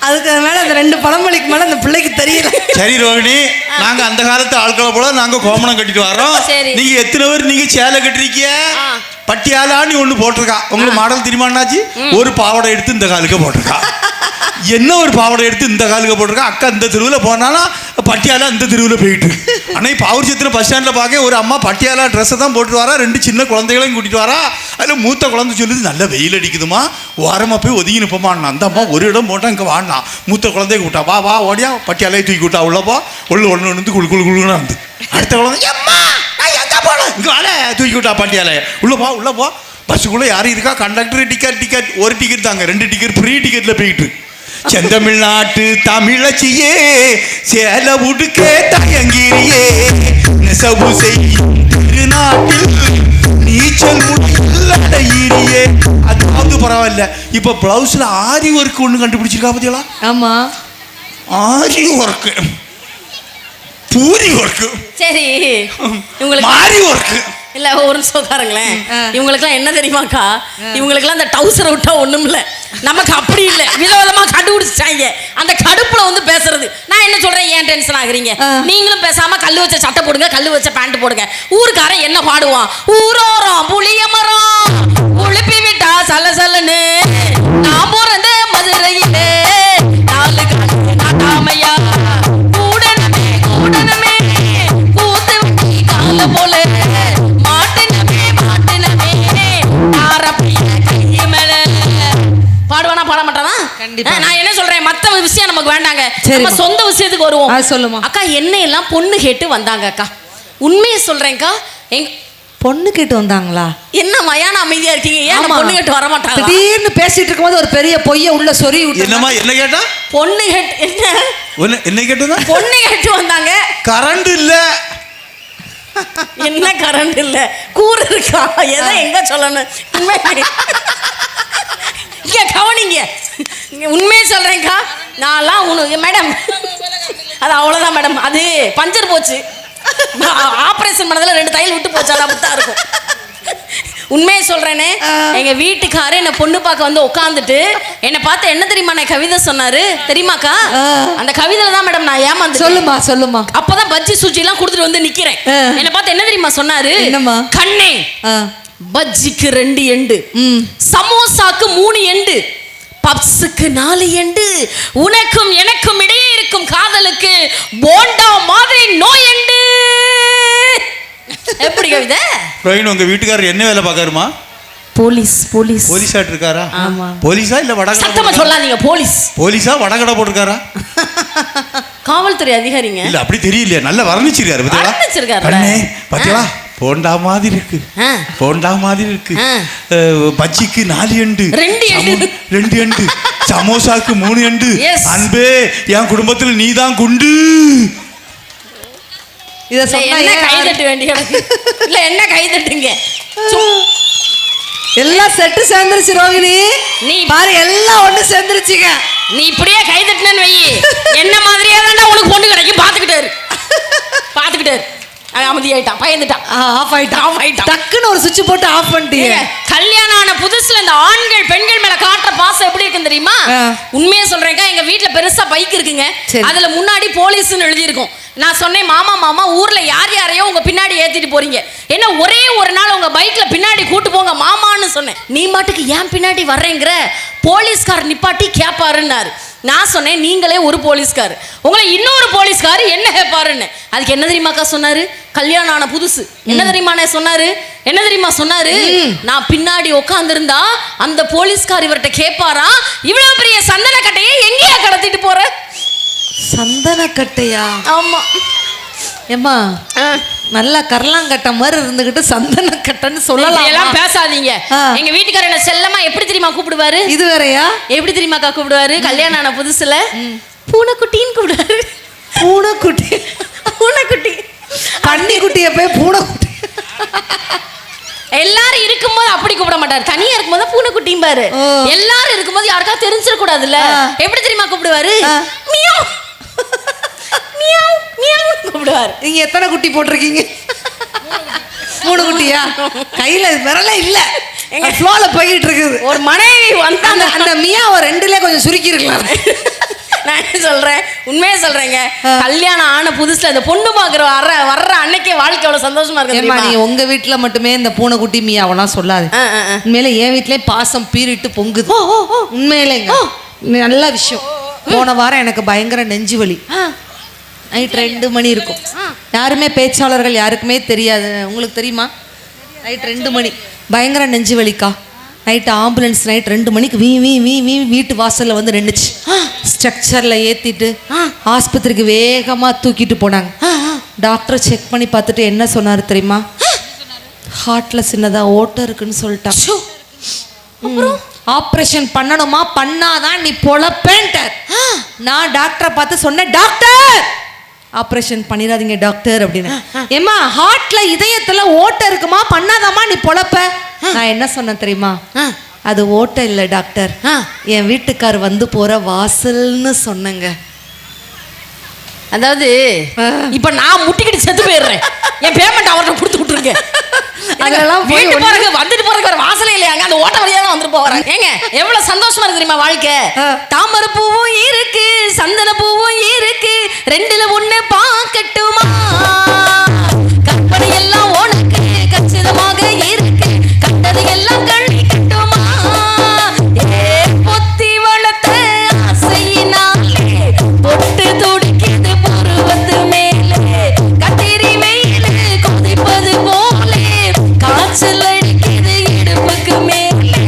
அதுக்கு மேல அந்த 2 பழமொழிக்கு மேல அந்த பிள்ளைக்கு தெரியல. சரி ரோகிணி, நாங்க அந்த காலத்து ஆட்களை போல நாங்க கோமணம் கட்டிட்டு வரோம். நீங்க எத்தனை பேர் நீங்க சேலை கட்டிருக்கீங்க? பட்டியாலான்னு ஒண்ணு போட்டிருக்கா. உங்களுக்கு மாடல் தெரியுமாண்ணாச்சு? ஒரு பாவாடை எடுத்து இந்த காலுக்கு போட்டிருக்கா. என்ன ஒரு பாவாடை எடுத்து இந்த காலுக்கு போட்டிருக்கா. அக்கா இந்த தெருவில் போனாலும் பட்டியாலா இந்த தெருவில் போயிட்டு. ஆனால் இப்போ அவர் சித்திர பஸ் ஸ்டாண்டில் பார்க்க ஒரு அம்மா பட்டியாலா ட்ரெஸ்ஸை தான் போட்டு வரா, 2 சின்ன குழந்தைகளையும் கூட்டிட்டு வரா. அதில் மூத்த குழந்தை சொல்லுது, நல்ல வெயில் அடிக்குதுமா, ஓரமாக போய் ஒதுங்கி நிற்பமான்னா. அந்த அம்மா ஒரு இடம் போட்டால் இங்கே வாடினா. மூத்த குழந்தைய கூட்டா, வா வா ஓடியா, பட்டியாலையை தூக்கி விட்டா, உள்ளப்போ ஒன்று வந்து குழு குழு குழுன்னு வந்து. அடுத்த குழந்தை அம்மா நான் எங்கே போனேன், இங்கே வாழ தூக்கி விட்டா பட்டியாலையை. உள்ளே போ பஸ்ஸுக்குள்ளே யாரும் இருக்கா? கண்டக்டர் டிக்கெட் ஒரு டிக்கெட் தாங்க, 2 டிக்கெட் ஃப்ரீ டிக்கெட்டில் போயிட்டு. செந்தமிழ்நாட்டு தமிழச்சியே சேல உடுக்கே தயங்கிரியே, நெசவு செய்யும் திருநாட்டில் நீச்சல் முடியிலே. அதாவது பரவாயில்ல, இப்ப பிளவுஸ்ல ஆரி ஒர்க் ஒண்ணு கண்டுபிடிச்சிருக்கா பத்தியா? ஆமா, ஆரி ஒர்க், பூரி ஒர்க், சரி உங்களுக்கு மாரி ஒர்க் இல்ல. ஒரு நிமிஷம் உட்காருங்களேன். இவங்களுக்குலாம் என்ன தெரியுமாக்கா, இவங்களுக்குலாம் அந்த டவுசரை விட்டா ஒண்ணும் இல்ல, நமக்கு அப்படி இல்லை, விதவிதமா கண்டுபிடிச்சாங்க. அந்த கடுப்புல வந்து பேசுறது. நான் என்ன சொல்றேன், ஏன் டென்ஷன் ஆகுறீங்க? நீங்களும் பேசாம கல்லு வச்ச சட்டை போடுங்க, கல்லு வச்ச பேண்ட் போடுங்க. ஊருக்காரன் என்ன பாடுவான்? ஊரோரம் புளிய மரம் உழுப்பி விட்டா சலசலன்னு, நான் போறது மதுரையிலே 4 காலு நாட்டாமையா, கூடனமே கூத்து கால போல மாட்ட கண்டிப்பா. நான் என்ன சொல்றேன், மத்த விஷயம் நமக்கு வேண்டாங்க, சரிம்மா. நம்ம சொந்த விஷயத்துக்கு வருவோம். சொல்லுமா அக்கா, என்ன எல்லாம் பொண்ணு கேட்டு வந்தாங்க அக்கா. உண்மையை சொல்றேன்க்கா, எங்க பொண்ணு கேட்டு வந்தாங்களா? என்ன மயான அமைதியா இருக்கீங்க? ஏன் பொண்ணு கேட்டு வர மாட்டாங்க? திடீர்னு பேசிட்டு இருக்கும்போது ஒரு பெரிய பொய்ய உள்ள சொறி விட்டு. என்னமா என்ன கேட்டா? பொண்ணு கேட்டு என்ன கேட்டதா? பொண்ணு கேட்டு வந்தாங்க. கரண்ட் இல்ல. என்ன கரண்ட் இல்ல? கூறு இருக்கா? எதை எங்க சொல்லணும்? இங்க கவனிங்க, உண்மையை சொல்றேன்க்கா. நான்லாம் மேடம், அது அவ்வளவுதான் மேடம், அது பஞ்சர் போச்சு, ஆபரேஷன் பண்ணதுல 2 தையல் விட்டு போச்சு, அது அப்படித்தான் இருக்கும். உண்மையை சொல்றேனே, எங்க வீட்டுக்காரு என்ன பொண்ணு பார்க்க வந்து உட்காந்துட்டு என்ன பார்த்து என்ன தெரியுமா நான் கவிதை சொன்னாரு தெரியுமாக்கா? அந்த கவிதையில தான் மேடம் நான் ஏமாந்து. சொல்லுமா. அப்பதான் பஜ்ஜி சூச்சி எல்லாம் கொடுத்துட்டு வந்து நிக்கிறேன். என்ன பார்த்து என்ன தெரியுமா சொன்னாரு? கண்ணே, பஜ்ஜிக்கு 2 எண்டு, சமோசாக்கு 3 எண்டு, பப்ஸுக்கு 4 எண்டு, உனக்கும் எனக்கும் இடையே இருக்கும் காதலுக்கு போண்டா மாதிரி நோய் எண்டு. எப்படி கவிதை? ரோஹிணி, உங்க வீட்டுக்காரர் என்ன வேலை பார்க்காருமா? போலீஸா இருக்காரா? போலீஸா இல்ல வடகடை? சத்தமா சொல்லாதீங்க. போலீஸா வடகடை போட்டிருக்காரா? காவல்துறை அதிகாரிங்க. இல்ல அப்படி தெரியலையே, நல்ல வர்ணிச்சிருக்காரு. பாத்தீங்களா? போண்டா மாதிரி இருக்கு, போண்டா மாதிரி இருக்கு, பஜ்ஜிக்கு 4 எண்டு, 2 எண்டு, சமோசாக்கு 3 எண்டு. அன்பே, என் குடும்பத்தில் நீதான் குண்டு. இத சொன்னா கை தட்ட வேண்டிய இல்ல, என்ன கை தட்டுங்க? எல்லாம் செட்டு சேர்ந்துருச்சு ரோகிணி. நீ பாரு, எல்லாம் ஒண்ணு சேர்ந்துருச்சுங்க. நீ இப்படியே கை தட்டினு வை, என்ன மாதிரியே தான் உனக்கு பொண்ணு கிடைக்கும். பாத்துக்கிட்டாரு அமைதியாயிட்டான், பயந்துட்டான், ஆஃப் ஆயிட்டான். டக்குன்னு ஒரு சுவிட்ச் போட்டு ஆஃப் பண்ணிட்டீங்க. கல்யாணம் ஆன புதுசுல இந்த ஆண்கள் பெண்கள் மேல காட்டுற பாசம் எப்படி இருக்குன்னு தெரியுமா? உண்மையை சொல்றேன்க்கா, எங்க வீட்டுல பெருசா பைக் இருக்குங்க, அதுல முன்னாடி போலீஸ்னு எழுதி இருக்கும். நான் சொன்னேன், மாமா ஊர்ல யாரையோ உங்க பின்னாடி ஏத்திட்டு போறீங்க, என்ன ஒரே ஒரு நாள் உங்க பைக்ல பின்னாடி கூட்டு போங்க மாமான்னு சொன்னேன். நீ மாட்டுக்கு ஏன் பின்னாடி வர்றேங்கிற, போலீஸ்கார் நிப்பாட்டி கேப்பாருன்னாரு. நான் சொன்னேன், நீங்களே ஒரு போலீஸ்கார், உங்களை இன்னொரு போலீஸ்கார் என்ன கேட்பாருன்னு. அதுக்கு என்ன தெரியுமாக்கா சொன்னாரு? கல்யாணம் ஆன புதுசு என்ன தெரியுமா சொன்னாரு? நான் பின்னாடி உட்கார்ந்திருந்தா அந்த போலீஸ்கார் இவர்கிட்ட கேட்பாரா, இவ்வளவு பெரிய சந்தன கட்டையை எங்கேயா கடத்திட்டு போற? சந்தன கட்டையா? ஆமா. ஏம்மா, நல்லா கரலாங்கட்ட மாதிரி இருந்துகிட்டு சந்தன கட்டைன்னு சொல்லலாம். எல்லாம் பேசாதீங்க. எங்க வீட்டுக்காரர் என்ன செல்லமா எப்படி தெரியுமா கூப்பிடுவாரு? இது வேறயா? எப்படி தெரியுமாக்கா கூப்பிடுவாரு? கல்யாணம் ஆன புதுசுல பூனைக்குட்டின்னு கூப்பிடுவாரு. பூனைக்குட்டி பன்னிக்குட்டிய போய் பூனைக்குட்டி. எல்லாரும் இருக்கும்போது அப்படி கூப்பிட மாட்டாரு, தனியா இருக்கும்போது பூனைக்குட்டியும் பாரு. எல்லாரும் இருக்கும்போது யாருக்கா தெரிஞ்சிட கூடாதுல்ல, எப்படி தெரியுமா கூப்பிடுவாரு? மியாவ் மியாவ் மியாவ் கூப்பிடுவாரு. நீங்க எத்தனை குட்டி போட்டிருக்கீங்க? 3 குட்டியா? கையில விரல இல்ல, எங்க ஃப்ளோல போயிட்டு இருக்குது. ஒரு மனைவி வந்தா அந்த மியா ஒரு 2ல கொஞ்சம் சுருக்கி இருக்கலாம். நான் என்ன சொல்றேன், உண்மையே சொல்றேங்க, கல்யாணம் ஆன புதுசுல இந்த பொண்ணு பாக்குற வர்ற அன்னைக்கே வாழ்க்கை எவ்வளவு சந்தோஷமா இருக்கு. நீ உங்க வீட்டுல மட்டுமே இந்த பூனைக்குட்டி மியாவெல்லாம் சொல்லாது. உண்மையில என் வீட்லயே பாசம் பீறிட்டு பொங்குது. உண்மையிலேங்க நல்ல விஷயம். போன வாரம் எனக்கு பயங்கர நெஞ்சு வலி, நைட் 2 மணி இருக்கும். யாருமே பேச்சாளர்கள் யாருக்குமே தெரியாது, உங்களுக்கு தெரியுமா? நைட் 2 மணி பயங்கர நெஞ்சு வலிக்கா. நைட்டு ஆம்புலன்ஸ் நைட் 2 மணிக்கு வீ வீட்டு வாசலில் வந்து நின்றுச்சு. ஸ்ட்ரக்சரில் ஏற்றிட்டு ஆஸ்பத்திரிக்கு வேகமாக தூக்கிட்டு போனாங்க. டாக்டர் செக் பண்ணி பார்த்துட்டு என்ன சொன்னார் தெரியுமா? ஹார்ட்டில் சின்னதாக ஓட்டம் இருக்குன்னு சொல்லிட்டாங்க. ஆப்ரேஷன் பண்ணணுமா, பண்ணாதான் நீ பொழப்பேன்ட்டார். நான் டாக்டரை பார்த்து சொன்னேன், டாக்டர் ஆப்ரேஷன் பண்ணிடாதீங்க டாக்டர் அப்படின்னு. ஏம்மா, ஹார்ட்ல இதயத்துல ஓட்டை இருக்குமா, பண்ணாதாமா நீ பொழப்ப. நான் என்ன சொன்னேன் தெரியுமா? அது ஓட்டை இல்லை டாக்டர், என் வீட்டுக்கார் வந்து போற வாசல்னு சொன்னேங்க. அதாவது இப்ப நான் முட்டிக்கிட்டு செத்து போயிடுறேன், என் பேமெண்ட் அவர்கிட்ட கொடுத்து விட்டுருங்க. அதெல்லாம் வீட்டு போறதுக்கு வந்துட்டு போறதுக்கு ஒரு வாசலே இல்லையாங்க, அந்த ஓட்ட வழியா தான் வந்துட்டு போறேன். ஏங்க எவ்வளவு சந்தோஷமா இருக்கு தெரியுமா வாழ்க்கை? தாமரை பூவும் இருக்கு, சந்தன பூவும் இருக்கு, 2ல 1 பார்க்கட்டுமா? கற்பனை எல்லாம் உனக்கு கச்சிதமாக இருக்கு, கண்டது எல்லாம் கழி கட்டுமா? பொத்தி வளர்த்த ஆசையினாலே பொட்டு துடிக்குது பருவத்து மேலே, கத்திரி வெயிலு கொதிப்பது போலே காய்ச்சல் அடிக்குது இடுப்புக்கு மேலே,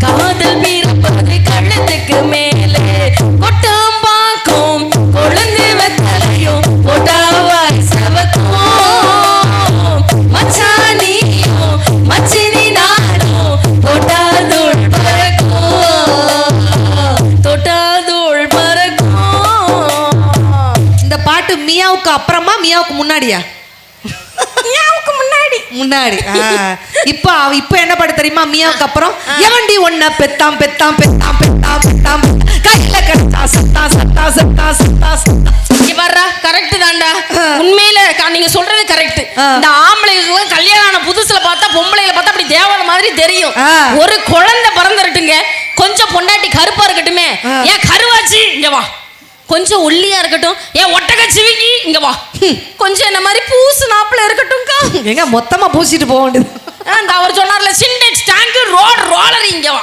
காதல் பிறப்பது கழுத்துக்கு மேலே. மியாவுக்கு முன்னாடியா? மியாவுக்கு முன்னாடி. இப்ப என்ன பாட்டு தெரியுமா? மியாவுக்கு அப்புறம் எவண்டி ஒன்ன பெத்தாம் பெத்தாம் பெத்தாம் பெத்தாம் பெத்தாம் கையில கட்டா சத்தா சத்தா சத்தா சத்தா சத்தா. கரெக்ட் தான்டா. உண்மையில நீங்க சொல்றது கரெக்ட். இந்த ஆம்பளைங்க கல்யாணம் ஆன புதுசுல பார்த்தா பொம்பளைகளை பார்த்தா அப்படி தேவதை மாதிரி தெரியும். ஒரு குழந்தை பிறந்துருட்டுங்க, கொஞ்சம் பொண்டாட்டி கருப்பா இருக்கட்டுமே, ஏன் கருவாச்சி இங்க வா, கொஞ்சம் ஒல்லியா இருக்கட்டும், ஏன் ஒட்டக சிவிங்கி இங்க வா, கொஞ்சம் என்ன மாதிரி பூசு நாப்புல இருக்கட்டும்க்கா, எங்க மொத்தமா பூசிட்டு போக வேண்டியது. அந்த அவர் சொன்னார்ல சிண்டெக்ஸ் டேங்க் ரோட் ரோலர் இங்க வா,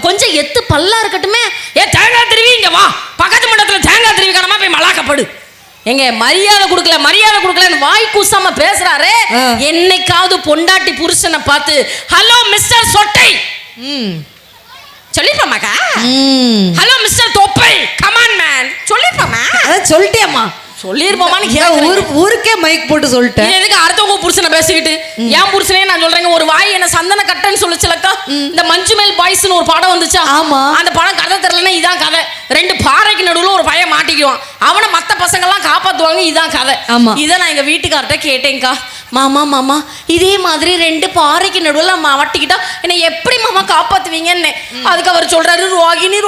கொஞ்சம் எத்து பல்லா இருக்கட்டுமே, ஏன் தேங்காய் திருவி இங்க வா, பக்கத்து மண்டலத்துல தேங்காய் திருவி காணாம போய் மலாக்கப்படு. எங்க மரியாதை கொடுக்கல வாய் கூசாம பேசுறாரு. என்னைக்காவது பொண்டாட்டி புருஷனை பார்த்து ஹலோ மிஸ்டர் சொட்டை சொல்லிருப்பாமாக்கா? ஹலோ மிஸ்டர் தொப்பை கமான் மேன் சொல்லிருப்பாமா? சொல்லிட்டேம்மா, சொல்லிருப்போமான்னு ஊருக்கே மைக் போட்டு சொல்லிட்டேன். எதுக்கு அடுத்தவங்க புருஷனை பேசிக்கிட்டு? என் புருஷனே நான் சொல்றேங்க, ஒரு வாய் என்ன சந்தன கட்டன்னு சொல்லிச்சுலக்கா. இந்த மஞ்சுமேல் பாய்ஸ்னு ஒரு படம் வந்துச்சா? ஆமா. அந்த படம் கதை தெரியலன்னா இதான் கதை. ரெண்டு பாறைக்கு நடுவுல ஒரு பையன் மாட்டிக்குவான், அவனை மத்த பசங்க எல்லாம் காப்பாத்துவாங்க, இதான் கதை. இதை நான் எங்க வீட்டுக்கார்ட்ட கேட்டேன்க்கா. மாமா இதே மாதிரி ரெண்டு பாறைக்கு நடுவில் மாட்டிக்கிட்டா என்னை எப்படி மாமா காப்பாத்துவீங்கன்னு. அதுக்கு அவர் சொல்றாரு,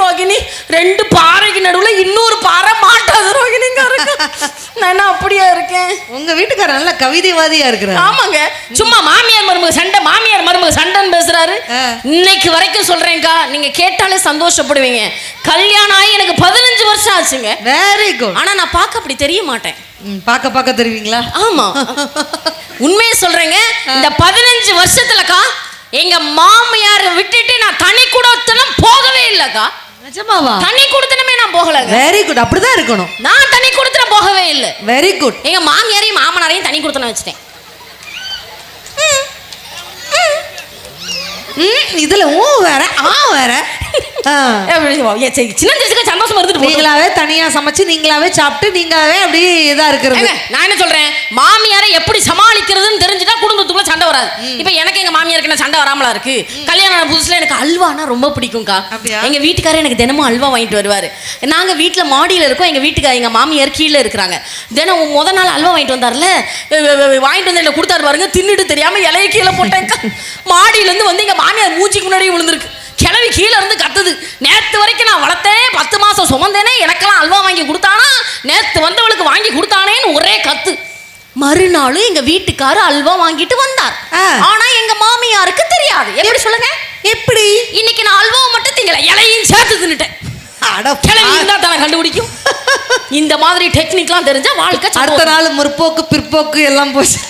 ரோகிணி ரெண்டு பாறைக்கு நடுவில் இன்னொரு பாறை மாட்டாது ரோகிணிங்க. நான் அப்படியா இருக்கேன்? உங்க வீட்டுக்காரர் நல்ல கவிதைவாதியா இருக்கிறாரு. ஆமாங்க, சும்மா மாமியார் மருமக சண்டைன்னு பேசுறாரு. இன்னைக்கு வரைக்கும் சொல்றேன்க்கா, நீங்க கேட்டாலே சந்தோஷப்படுவீங்க. கல்யாணம் ஆகி எனக்கு 15 வருஷம் ஆச்சுங்க. Very good. ஆனா நான் பார்க்க அப்படி தெரிய மாட்டேன். பார்க்க தெரியுங்களா? ஆமா, உண்மையை சொல்றேங்க. இந்த 15 வருஷத்துலக்கா எங்க மாமியார் விட்டுட்டு நான் தனி குடுத்தனம் போகவே இல்லக்கா. நிஜமாவா? தனி குடுத்தனமே நான் போகல. வெரி குட், அப்படிதான் இருக்கணும். நான் தனி குடுத்தனம் போகவே இல்லை. Very good. எங்க மாமியாரையும் மாமனாரையும் தனி குடுத்தனம் வச்சுட்டேன். இதுல வேற வேற சந்தோஷம் இருந்துட்டு நீங்களாவே தனியா சமைச்சு நீங்களாவே சாப்பிட்டு நீங்களாவே அப்படியே இதா இருக்கிறது. நான் என்ன சொல்றேன், மாமியாரை எப்படி சமாளிக்கிறதுன்னு தெரிஞ்சுட்டா குடும்பத்துக்குள்ள சண்டை வராது. இப்ப எனக்கு எங்க மாமியாருக்கு என்ன சண்டை வராமலா இருக்கு? கல்யாணம் புதுசுல எனக்கு அல்வானா ரொம்ப பிடிக்கும்க்கா. எங்க வீட்டுக்காரர் எனக்கு தினமும் அல்வா வாங்கிட்டு வருவாரு. நாங்க வீட்டுல மாடியில இருக்கோம், எங்க வீட்டுக்கார எங்க மாமியார் கீழே இருக்கிறாங்க. தினம் முத நாள் அல்வா வாங்கிட்டு வந்தார்ல, வாங்கிட்டு வந்து கொடுத்தாரு பாருங்க, தின்னுட்டு தெரியாம இலைய கீழே போட்டேன்க்கா. மாடியில இருந்து வந்து எங்க மாமியார் மூஞ்சிக்கு முன்னாடியே விழுந்திருக்கு. கிளவி கீழே இருந்து கத்துது, நேத்து வரைக்கும் நான் வளர்த்தேன், 10 மாசம் சுமந்தேனே, எனக்கெல்லாம் அல்வா வாங்கி கொடுத்தானா, நேத்து வந்தவளுக்கு வாங்கி கொடுத்தானேன்னு ஒரே கத்து. மறுநாளும் எங்க வீட்டுக்காரு அல்வா வாங்கிட்டு வந்தார். ஆனா எங்க மாமியாருக்கு தெரியாது. எப்படி சொல்லுங்க? எப்படி? இன்னைக்கு நான் அல்வா மட்டும் திங்கல, இலையும் சேர்த்து தின்னுட்டேன். கிளவி இருந்தா தானே கண்டுபிடிக்கும். இந்த மாதிரி டெக்னிக்லாம் தெரிஞ்சா வாழ்க்கை. அடுத்த நாள் முற்போக்கு பிற்போக்கு எல்லாம் போச்சு.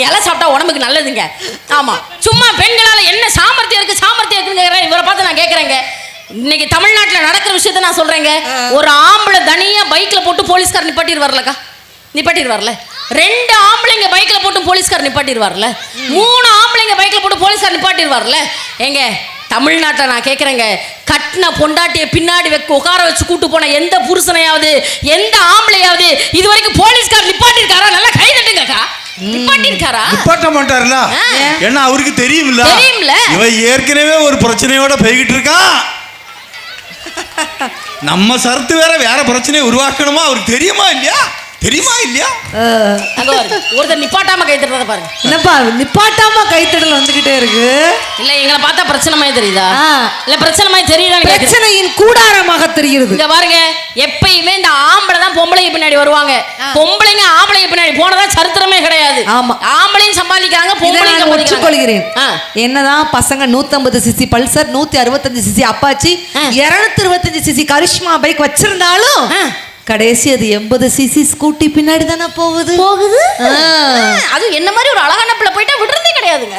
இலை சாப்பிட்டா உடம்புக்கு நல்லதுங்க. ஆமா, சும்மா பெண்களால என்ன சாமர்த்தியம் இருக்குன்னு இவரை பார்த்து நான் கேட்கறேங்க. இன்னைக்கு தமிழ்நாட்டில் நடக்கிற விஷயத்த நான் சொல்றேங்க. ஒரு ஆம்பளை தனியா பைக்ல போட்டு போலீஸ்கார் நிப்பாட்டிடுவார்லக்கா, நிப்பாட்டிடுவார்ல. 2 ஆம்பளைங்க பைக்ல போட்டு போலீஸ்கார் நிப்பாட்டிடுவார்ல. 3 ஆம்பளைங்க பைக்ல போட்டு போலீஸ்கார் நிப்பாட்டிடுவார்ல. எங்க தமிழ்நாட்டில் நான் கேட்குறேங்க, கட்டின பொண்டாட்டியை பின்னாடி உட்கார வச்சு கூட்டு போன எந்த புருஷனையாவது எந்த ஆம்பளையாவது இது வரைக்கும் போலீஸ்கார் நிப்பாட்டிருக்காரா? நல்லா கை தட்டுங்கக்கா. நிப்பாட்டிருக்காரா? நிப்பாட்ட மாட்டாருல. ஏன்னா அவருக்கு தெரியும்ல, இவன் ஏற்கனவே ஒரு பிரச்சனையோட போய்கிட்டு இருக்கான். நம்ம சரத்து வேற பிரச்சனையை உருவாக்கணுமா அவருக்கு தெரியுமா இல்லையா? ஒருத்தர் நிப்பாட்டாம கை தட்டுறத பாருங்க. என்னப்பா நிப்பாட்டாம கை தட்டல் வந்துகிட்டே இருக்கு? இல்ல எங்களை பார்த்தா பிரச்சனை மாதிரி தெரியுதா? இல்ல பிரச்சனை மாதிரி தெரியுதா? பிரச்சனையின் கூடாரமாக தெரிகிறது. இங்க பாருங்க, எப்பயுமே இந்த ஆம்பளை தான் பொம்பளைங்க பின்னாடி வருவாங்க. பொம்பளைங்க ஆம்பளைங்க பின்னாடி போனதா சரித்திரமே கிடையாது. ஆமா, ஆம்பளையும் சம்பாதிக்கிறாங்க, பொம்பளையும் சம்பாதிக்கிறாங்க. என்னதான் பசங்க 150 CC Pulsar, 165 CC Apache, 225 CC Karizma bike வச்சிருந்தாலும் கடைசி அது 80 சிசி ஸ்கூட்டி பின்னாடி தானே போகுது. அது என்ன மாதிரி ஒரு அழகான பிள்ளை போயிட்டா விடுறதே கிடையாதுங்க.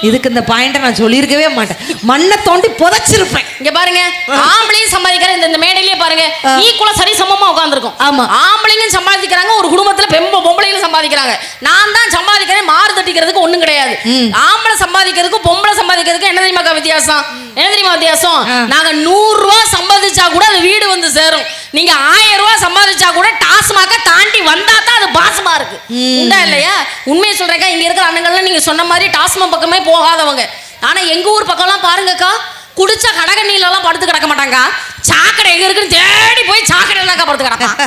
இதுக்கு இந்த பாயிண்ட நான் சொல்லியிருக்கவே மாட்டேன், மண்ணை தோண்டி புதைச்சிருப்பேன். இங்க பாருங்க, ஆம்பளையும் சம்பாதிக்கிற இந்த மேடையிலேயே பாருங்க, ஈக்குவலா சரி சமமா உட்காந்துருக்கும். ஆமா, ஆம்பளைங்க சம்பாதிக்கிறாங்க, ஒரு குடும்பத்துல பொம்பளைங்களும் சம்பாதிக்கிறாங்க. நான் தான் சம்பாதிக்கிறேன், மாறு தட்டிக்கிறதுக்கு ஒண்ணும் கிடையாது. ஆம்பளை சம்பாதிக்கிறதுக்கும் பொம்பளை சம்பாதிக்கிறதுக்கும் என்ன தெரியுமா வித்தியாசம்? என்ன தெரியுமா வித்தியாசம்? நாங்க 100 ரூபாய் சம்பாதிச்சா கூட அது வீடு வந்து சேரும். நீங்க 1000 ரூபாய் சம்பாதிச்சா கூட டாஸ்மாக தாண்டி வந்தா தான் அது பாசமா இருக்கு. உண்டா இல்லையா? உண்மையை சொல்றேங்க, இங்க இருக்கிற அண்ணங்கள்லாம் நீங்க சொன்ன மாதிரி டாஸ்மா பக்கமே போகாதவங்க. ஆனா எங்க ஊர் பக்கம்லாம் பாருங்கக்கா, குடிச்சா கடகண்ணில எல்லாம் படுத்து கிடக்க மாட்டாங்க, சாக்கடை எங்க இருக்குன்னு தேடி போய் சாக்கடையில தான் படுத்து கிடப்பான்.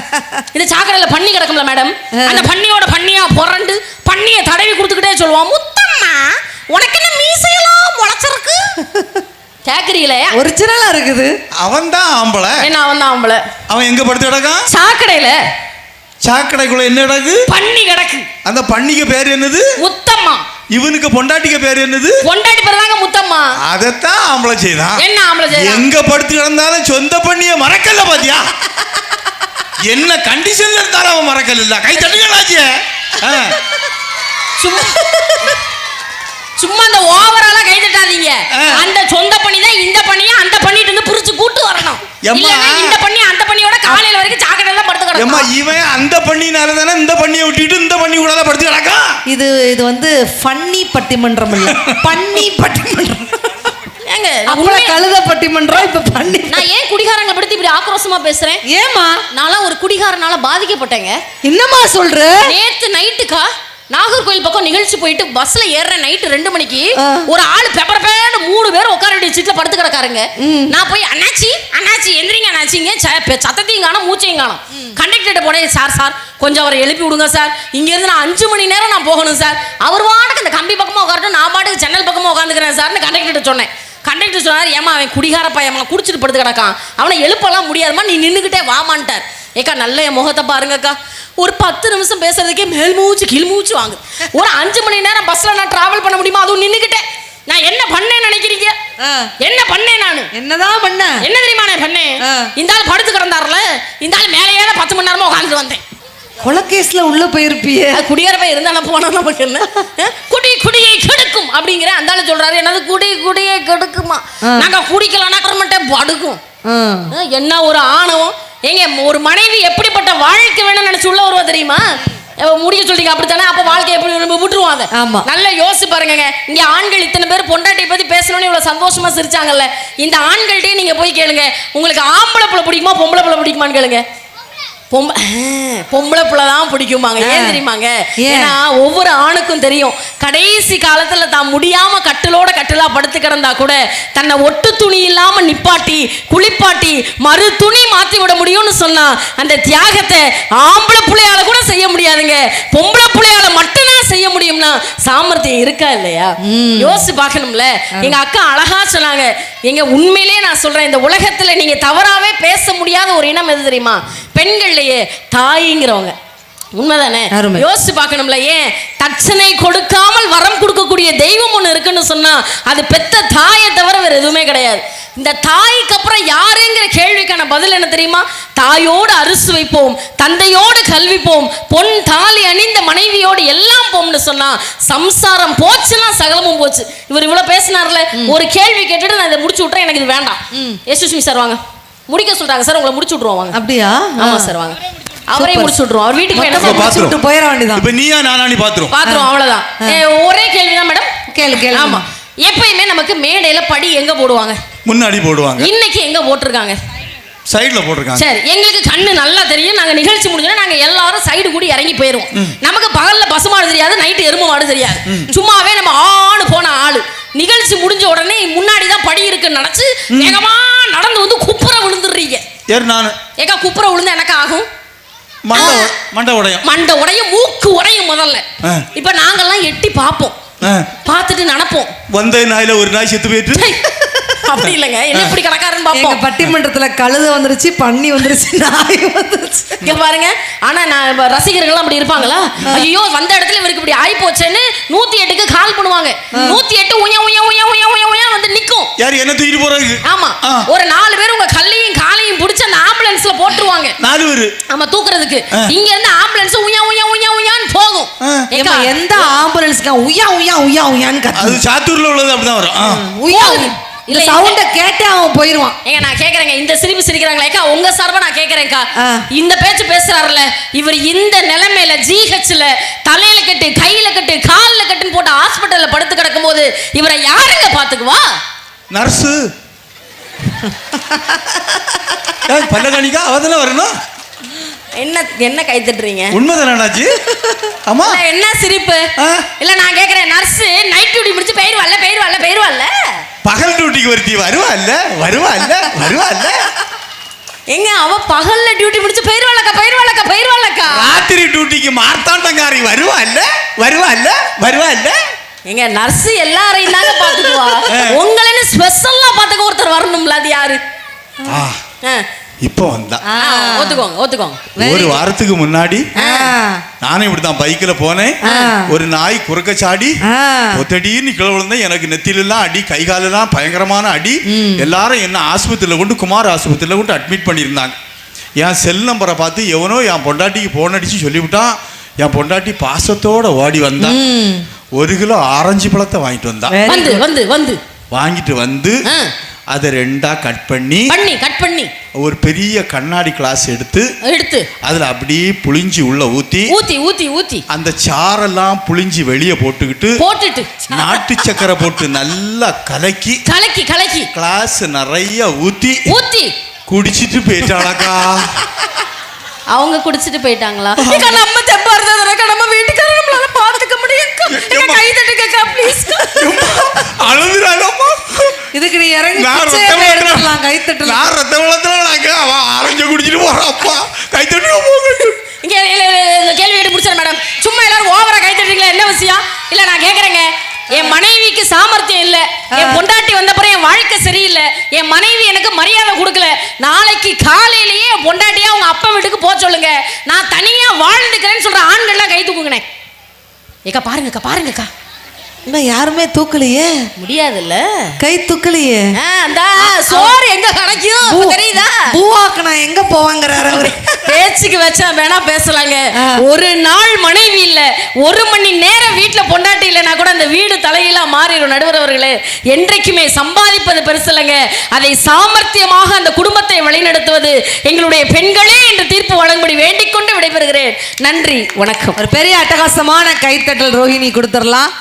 இந்த சாக்கடையில பன்னி கிடக்கும்ல மேடம், அந்த பன்னியோட பன்னியா புரண்டு பன்னியை தடவி கொடுத்துக்கிட்டே சொல்லுவான், முத்தம்மா உனக்கு என்ன மீசையெல்லாம் முளைச்சிருக்கு கேக்குறீங்களே. ஒரிஜினலா இருக்குது. அவன் தான் ஆம்பளை. என்ன அவன் தான் ஆம்பளை? அவன் எங்க படுத்து கிடக்கான்? சாக்கடையில. சாக்கடைக்குள்ள என்ன கிடக்கு? பன்னி கிடக்கு. அந்த பன்னிக்கு பேர் என்னது? முத்தம்மா. இவனுக்கு பொண்டாட்டிக்கு பேர் என்னது? பொண்டாட்டி பேர் தாங்க முத்தம்மா. அதத்தான் ஆம்பளை செய்தான். என்ன ஆம்பளை செய்தான்? எங்க படுத்து கிடந்தாலும் சொந்த பண்ணிய மறக்கல பாத்தியா? என்ன கண்டிஷன்ல இருந்தாலும் அவன் மறக்கல. இல்ல கை தட்டுங்களாச்சு. சும்மா அந்த ஓவராலா கை தட்டாதீங்க. அந்த சொந்த பண்ணி தான் இந்த பண்ணியை அந்த பண்ணிட்டு இருந்து புரிச்சு கூட்டு வரணும். இல்லன்னா இந்த பண்ணி அந்த பண்ணியோட காலையில வரைக்கும் சாக்கடையில தான் படுத்து கிடக்கும். ஏம்மா இவன் அந்த பண்ணினால தானே இந்த பண்ணியை விட்டுட்டு இந்த பண்ணி கூட தான் படுத்து கிடக்கா. இது வந்து ஃபன்னி பட்டிமன்றம் இல்ல, பன்னி பட்டிமன்றம். ஏங்க அப்புறம் கழுத பட்டிமன்றம், இப்ப பண்ணி. நான் ஏன் குடிகாரங்களை பத்தி இப்படி ஆக்ரோஷமா பேசுறேன்? ஏமா? நான்லாம் ஒரு குடிகாரனால பாதிக்கப்பட்டேங்க. என்னமா சொல்ற? நேத்து நைட்டுக்கா நாகர்கோயில் பக்கம் நிகழ்ச்சி போயிட்டு பஸ்ல ஏற நைட்டு 2 மணிக்கு ஒரு ஆளு பெப்பர் பேன்னு 3 பேர் உட்கார வேண்டிய சீட்ல படுத்து கிடக்காருங்க. நான் போய் அண்ணாச்சி அண்ணாச்சி எந்திரிங்க அண்ணாச்சிங்க, சத்தத்தையும் காணும் மூச்சையும் காணும். கண்டக்டர்கிட்ட போனேன், சார் கொஞ்சம் அவரை எழுப்பி விடுங்க சார், இங்க இருந்து நான் 5 மணி நேரம் நான் போகணும் சார். அவர் பாட்டுக்கு அந்த கம்பி பக்கமா உட்காரட்டும், நான் பாட்டுக்கு ஜன்னல் பக்கமா உட்காந்துக்கிறேன் சார்னு கண்டக்டர்கிட்ட சொன்னேன். கண்டக்டர் சொன்னார், ஏமா அவன் குடிகார பையன் குடிச்சிட்டு படுத்து கிடக்கான், அவனை எழுப்பலாம் முடியாதுமா, நீ நின்றுக்கிட்டே வாமான்ட்டார். ஏக்கா நல்ல என் முகத்தை பாருங்கக்கா, ஒரு 10 நிமிஷம் பேசுறதுக்கே மேல் மூச்சு கீழ் மூச்சு வாங்குது. ஒரு 5 மணி நேரம் பஸ்ல நான் டிராவல் பண்ண முடியுமா? அதுவும் நின்னுக்கிட்டேன். நான் என்ன பண்ணேன்னு நினைக்கிறீங்க? என்ன பண்ணேன்? நானு என்னதான் பண்ண? என்ன தெரியுமா நான் பண்ணேன்? இந்த ஆள் படுத்து கிடந்தாருல, இந்த ஆள் மேலேயே 10 மணி நேரமா உட்காந்துட்டு வந்தேன். கொலகேஸ்ல உள்ள போயிருப்பிய. குடியார போய் இருந்தா போனா நமக்கு என்ன? குடியை கெடுக்கும் அப்படிங்கிற அந்த ஆளு சொல்றாரு, என்னது குடியை கெடுக்குமா? நாங்க குடிக்கலன்னா மட்டும் படுக்கும். என்ன ஒரு ஆணவம் ஏங்க! ஒரு மனைவி எப்படிப்பட்ட வாழ்க்கை வேணும்னு நினைச்சு உள்ள வருவா தெரியுமா? முடிக்க சொல்றீங்க அப்படித்தானே? அப்ப வாழ்க்கை எப்படி விட்டுருவாங்க? நல்ல யோசிச்சு பாருங்க. இங்க ஆண்கள் இத்தனை பேர் பொண்டாட்டியை பத்தி பேசணும்னு இவ்வளவு சந்தோஷமா சிரிச்சாங்கல்ல, இந்த ஆண்கள்கிட்டயே நீங்க போய் கேளுங்க, உங்களுக்கு ஆம்பளை பிள்ளை பிடிக்குமா பொம்பளை பிள்ளை பிடிக்குமான்னு கேளுங்க. பொம்பளை பிள்ளை தான் பிடிக்குமாங்க. ஏன் தெரியுமாங்க? ஏன்னா ஒவ்வொரு ஆணுக்கும் தெரியும், கடைசி காலத்துல தான் முடியாம கட்டிலா படுத்து கிடந்தா கூட தன்னை ஒட்டு துணி இல்லாம நிப்பாட்டி குளிப்பாட்டி மறு துணி மாத்தி விட முடியும்னு சொன்னா அந்த தியாகத்தை ஆம்பளை பிள்ளையால கூட செய்ய முடியாதுங்க. பொம்பளை பிள்ளையால மட்டும்தான் செய்ய முடியும்னா சாமர்த்தியம் இருக்கா இல்லையா? யோசிச்சு பார்க்கணும்ல. எங்க அக்கா அழகா சொன்னாங்க. எங்க உண்மையிலே நான் சொல்றேன், இந்த உலகத்துல நீங்க தவறாவே பேச முடியாத ஒரு இனம் எது தெரியுமா? பெண்கள்லயே தாய்ங்கிறவங்க. உண்மைதானே? யோசிச்சு பார்க்கணும்ல. ஏன் தட்சணை கொடுக்காமல் வரம் கொடுக்கக்கூடிய தெய்வம் ஒண்ணு இருக்குன்னு சொன்னா அது பெத்த தாயை தவிர வேற எதுவுமே கிடையாது. இந்த தாய்க்கு அப்புறம் யாருங்கிற கேள்விக்கான பதில் என்ன தெரியுமா? தாயோடு அரிசி வைப்போம், தந்தையோடு கல்விப்போம், பொன் தாலி அணிந்த மனைவியோடு எல்லாம் போம்னு சொன்னா சம்சாரம் போச்சுன்னா சகலமும் போச்சு. இவர் இவ்வளவு பேசினார்ல, ஒரு கேள்வி கேட்டுட்டு நான் இதை முடிச்சு விட்டுறேன், எனக்கு இது வேண்டாம். எஸ்எஸ்மி சார் வாங்க, முடிக்க சொல்றாங்க சார், உங்களை முடிச்சு விட்டுருவாங்க. அப்படியா? ஆமா சார் வாங்க, அவரே முடிச்சு விட்டுருவோம். அவர் வீட்டுக்கு போயிட வேண்டியதான். இப்ப நீயா நானா நீ பாத்துரும் அவ்வளவுதான். ஒரே கேள்விதான் மேடம். கேளு. ஆமா, எப்பயுமே நமக்கு மேடையில படி எங்க போடுவாங்க? முன்னாடி போடுவாங்க. இன்னைக்கு எங்க போட்டிருக்காங்க? சைடுல போட்டிருக்காங்க. சரி, எங்களுக்கு கண்ணு நல்லா தெரியும். நாங்க நிகழ்ச்சி முடிஞ்சோன்னா நாங்க எல்லாரும் சைடு கூடி இறங்கி போயிருவோம். நமக்கு பகல்ல பசுமாடு தெரியாது, நைட்டு எருமை மாடு தெரியாது. சும்மாவே நம்ம ஆணு போன ஆளு. நிகழ்ச்சி முடிஞ்ச உடனே முன்னாடி தான் படி இருக்குன்னு நினைச்சு வேகமா நடந்து வந்து குப்புற விழுந்துடுறீங்க. ஏக்கா குப்புற விழுந்தா எனக்கு ஆகும்? மண்டை உடையும் மூக்கு உடையும் முதல்ல. இப்ப நாங்கெல்லாம் எட்டி பார்ப்போம், பார்த்துட்டு நினைப்போம் வந்த நாயில ஒரு நாய் செத்து போயிட்டு அப்படி இல்லைங்க. என்ன இப்படி கிடக்காருன்னு பாப்போம். பட்டிமன்றத்துல கழுத வந்துருச்சு, பன்னி வந்துருச்சு, நாய் வந்துருச்சு. இங்க பாருங்க. ஆனா நான் ரசிகர்கள் அப்படி இருப்பாங்களா? ஐயோ வந்த இடத்துல இவருக்கு இப்படி ஆயி போச்சேன்னு 108க்கு கால் பண்ணுவாங்க. 108 உயா உயா உயா உயா உயா உயா வந்து நிக்கும். யார் என்ன தூக்கிட்டு போறாங்க? ஆமா, ஒரு 4 பேர் உங்க கல்லையும் காலையும் பிடிச்சு அந்த ஆம்புலன்ஸ்ல போட்டுருவாங்க. 4 பேர் ஆமா தூக்குறதுக்கு. இங்க இருந்து ஆம்புலன்ஸ் உயா உயா உயா உயான்னு போகும். ஏங்க எந்த ஆம்புலன்ஸ்க்கு உயா உயா உயா உயான்னு கத்து? அது சாத்தூர்ல உள்ளது அப்படிதான் வரும். உயா இல்ல சவுண்ட கேட்டே அவன் போயிடுவான். ஏங்க நான் கேக்குறேங்க, இந்த சிரிப்பு சிரிக்கிறாங்களேக்கா, உங்க சார்பா நான் கேக்குறேன்க்கா, இந்த பேச்சு பேசுறாருல இவர் இந்த நிலைமையில ஜிஹெச்ல தலையில கட்டு கையில கட்டு கால்ல கட்டுன்னு போட்டு ஹாஸ்பிட்டல்ல படுத்து கிடக்கும் போது இவரை யாருங்க பாத்துக்குவா? நர்ஸு பல்லகாணிக்கா அவதான வரணும். என்ன கை தட்டுறீங்க? உண்மைதானாச்சு? ஆமா, என்ன சிரிப்பு? இல்ல நான் கேக்குறேன், நர்ஸ் நைட் டியூட்டி முடிச்சு பெயர்வாள்ல பகல் டியூட்டிக்கு வருவா இல்ல எங்க அவ பகல்ல டியூட்டி முடிச்சு பயிர்வாளக்கா ராத்திரி டியூட்டிக்கு மார்த்தாண்டங்காரி வருவா இல்ல எங்க நர்ஸ் எல்லாரையும் தாங்க பாத்துக்குவா. உங்களன்னு ஸ்பெஷலா பாத்துக்க ஒருத்தர் வரணும்ல, அது யாரு? இப்போ வந்தா. ஒத்துக்கோங்க. ஒரு வாரத்துக்கு முன்னாடி நானும் இப்படிதான் பைக்ல போனேன். ஒரு நாய் குறுக்க சாடி ஒத்தடின்னு கீழே விழுந்தேன். எனக்கு நெத்திலெல்லாம் அடி, கை காலெல்லாம் பயங்கரமான அடி. எல்லாரும் என்ன ஆஸ்பத்திரியில கொண்டு குமார் ஆஸ்பத்திரியில கொண்டு அட்மிட் பண்ணியிருந்தாங்க. என் செல் நம்பரை பார்த்து எவனோ என் பொண்டாட்டிக்கு போன் அடிச்சு சொல்லிவிட்டான். என் பொண்டாட்டி பாசத்தோட ஓடி வந்தான். 1 கிலோ ஆரஞ்சு பழத்தை வாங்கிட்டு வந்தான். வாங்கிட்டு வந்து அதை 2ஆ கட் பண்ணி ஒரு பெரிய கண்ணாடி கிளாஸ் எடுத்து அதுல அப்படியே புளிஞ்சி உள்ள ஊத்தி அந்த சாரெல்லாம் புளிஞ்சி வெளியே போட்டுக்கிட்டு நாட்டு சக்கரை போட்டு நல்லா கலக்கி கிளாஸ் நிறைய ஊத்தி குடிச்சிட்டு போயிட்டாளக்கா. அவங்க குடிச்சிட்டு போயிட்டாங்களா? நம்ம தெம்பா இருந்தா நம்ம வீட்டுக்காரர் நம்மளால பாத்துக்க முடியும். கை தட்டுக்கா ப்ளீஸ். அழுதுறானம்மா. இதுக்கு நீ இறங்கி எடுத்துடலாம். கை தட்டலாம். நான் ரத்த வெள்ளத்துல அவ ஆரஞ்சு குடிச்சிட்டு போறாப்பா. கை தட்டுங்க போங்க. இங்க கேள்வி கேட்டு முடிச்சறேன் மேடம். சும்மா எல்லாரும் ஓவரா கை தட்டுறீங்களா? என்ன விஷயம்? இல்ல நான் கேக்குறேங்க. என் மனைவிக்கு சாமர்த்தியம் இல்ல, என் பொண்டாட்டி வந்தப்பறம் என் வாழ்க்கை சரியில்லை, என் மனைவி எனக்கு மரியாதை கொடுக்கல, நாளைக்கு காலையிலேயே என் பொண்டாட்டியா அவங்க அப்பா வீட்டுக்கு போக சொல்லுங்க, நான் தனியா வாழ்ந்துக்கிறேன்னு சொல்ற ஆண்கள்லாம் கை தூக்குங்கண்ணே. ஏக்கா பாருங்கக்கா இன்னும் யாருமே தூக்கலையே. முடியாதுல்ல, கை தூக்கலையே. அந்த சோறு எங்க கிடைக்கும் தெரியுதா? பூவாக்கு நான் எங்க போவாங்கிறாரு அவரு. பேச்சுக்கு வச்சா வேணா பேசலாங்க. ஒரு நாள் மனைவி இல்ல, 1 மணி நேரம் வீட்டுல பொண்டாட்டி இல்லைன்னா கூட அந்த வீடு தலையிலா மாறிடும். நடுவர் அவர்களே, என்றைக்குமே சம்பாதிப்பது பெருசு இல்லைங்க, அதை சாமர்த்தியமாக அந்த குடும்பத்தை வழிநடத்துவது எங்களுடைய பெண்களே என்று தீர்ப்பு வழங்கும்படி வேண்டிக் கொண்டு விடைபெறுகிறேன். நன்றி, வணக்கம். ஒரு பெரிய அட்டகாசமான கைத்தட்டல் ரோஹிணி கொடுத்துடலாம்.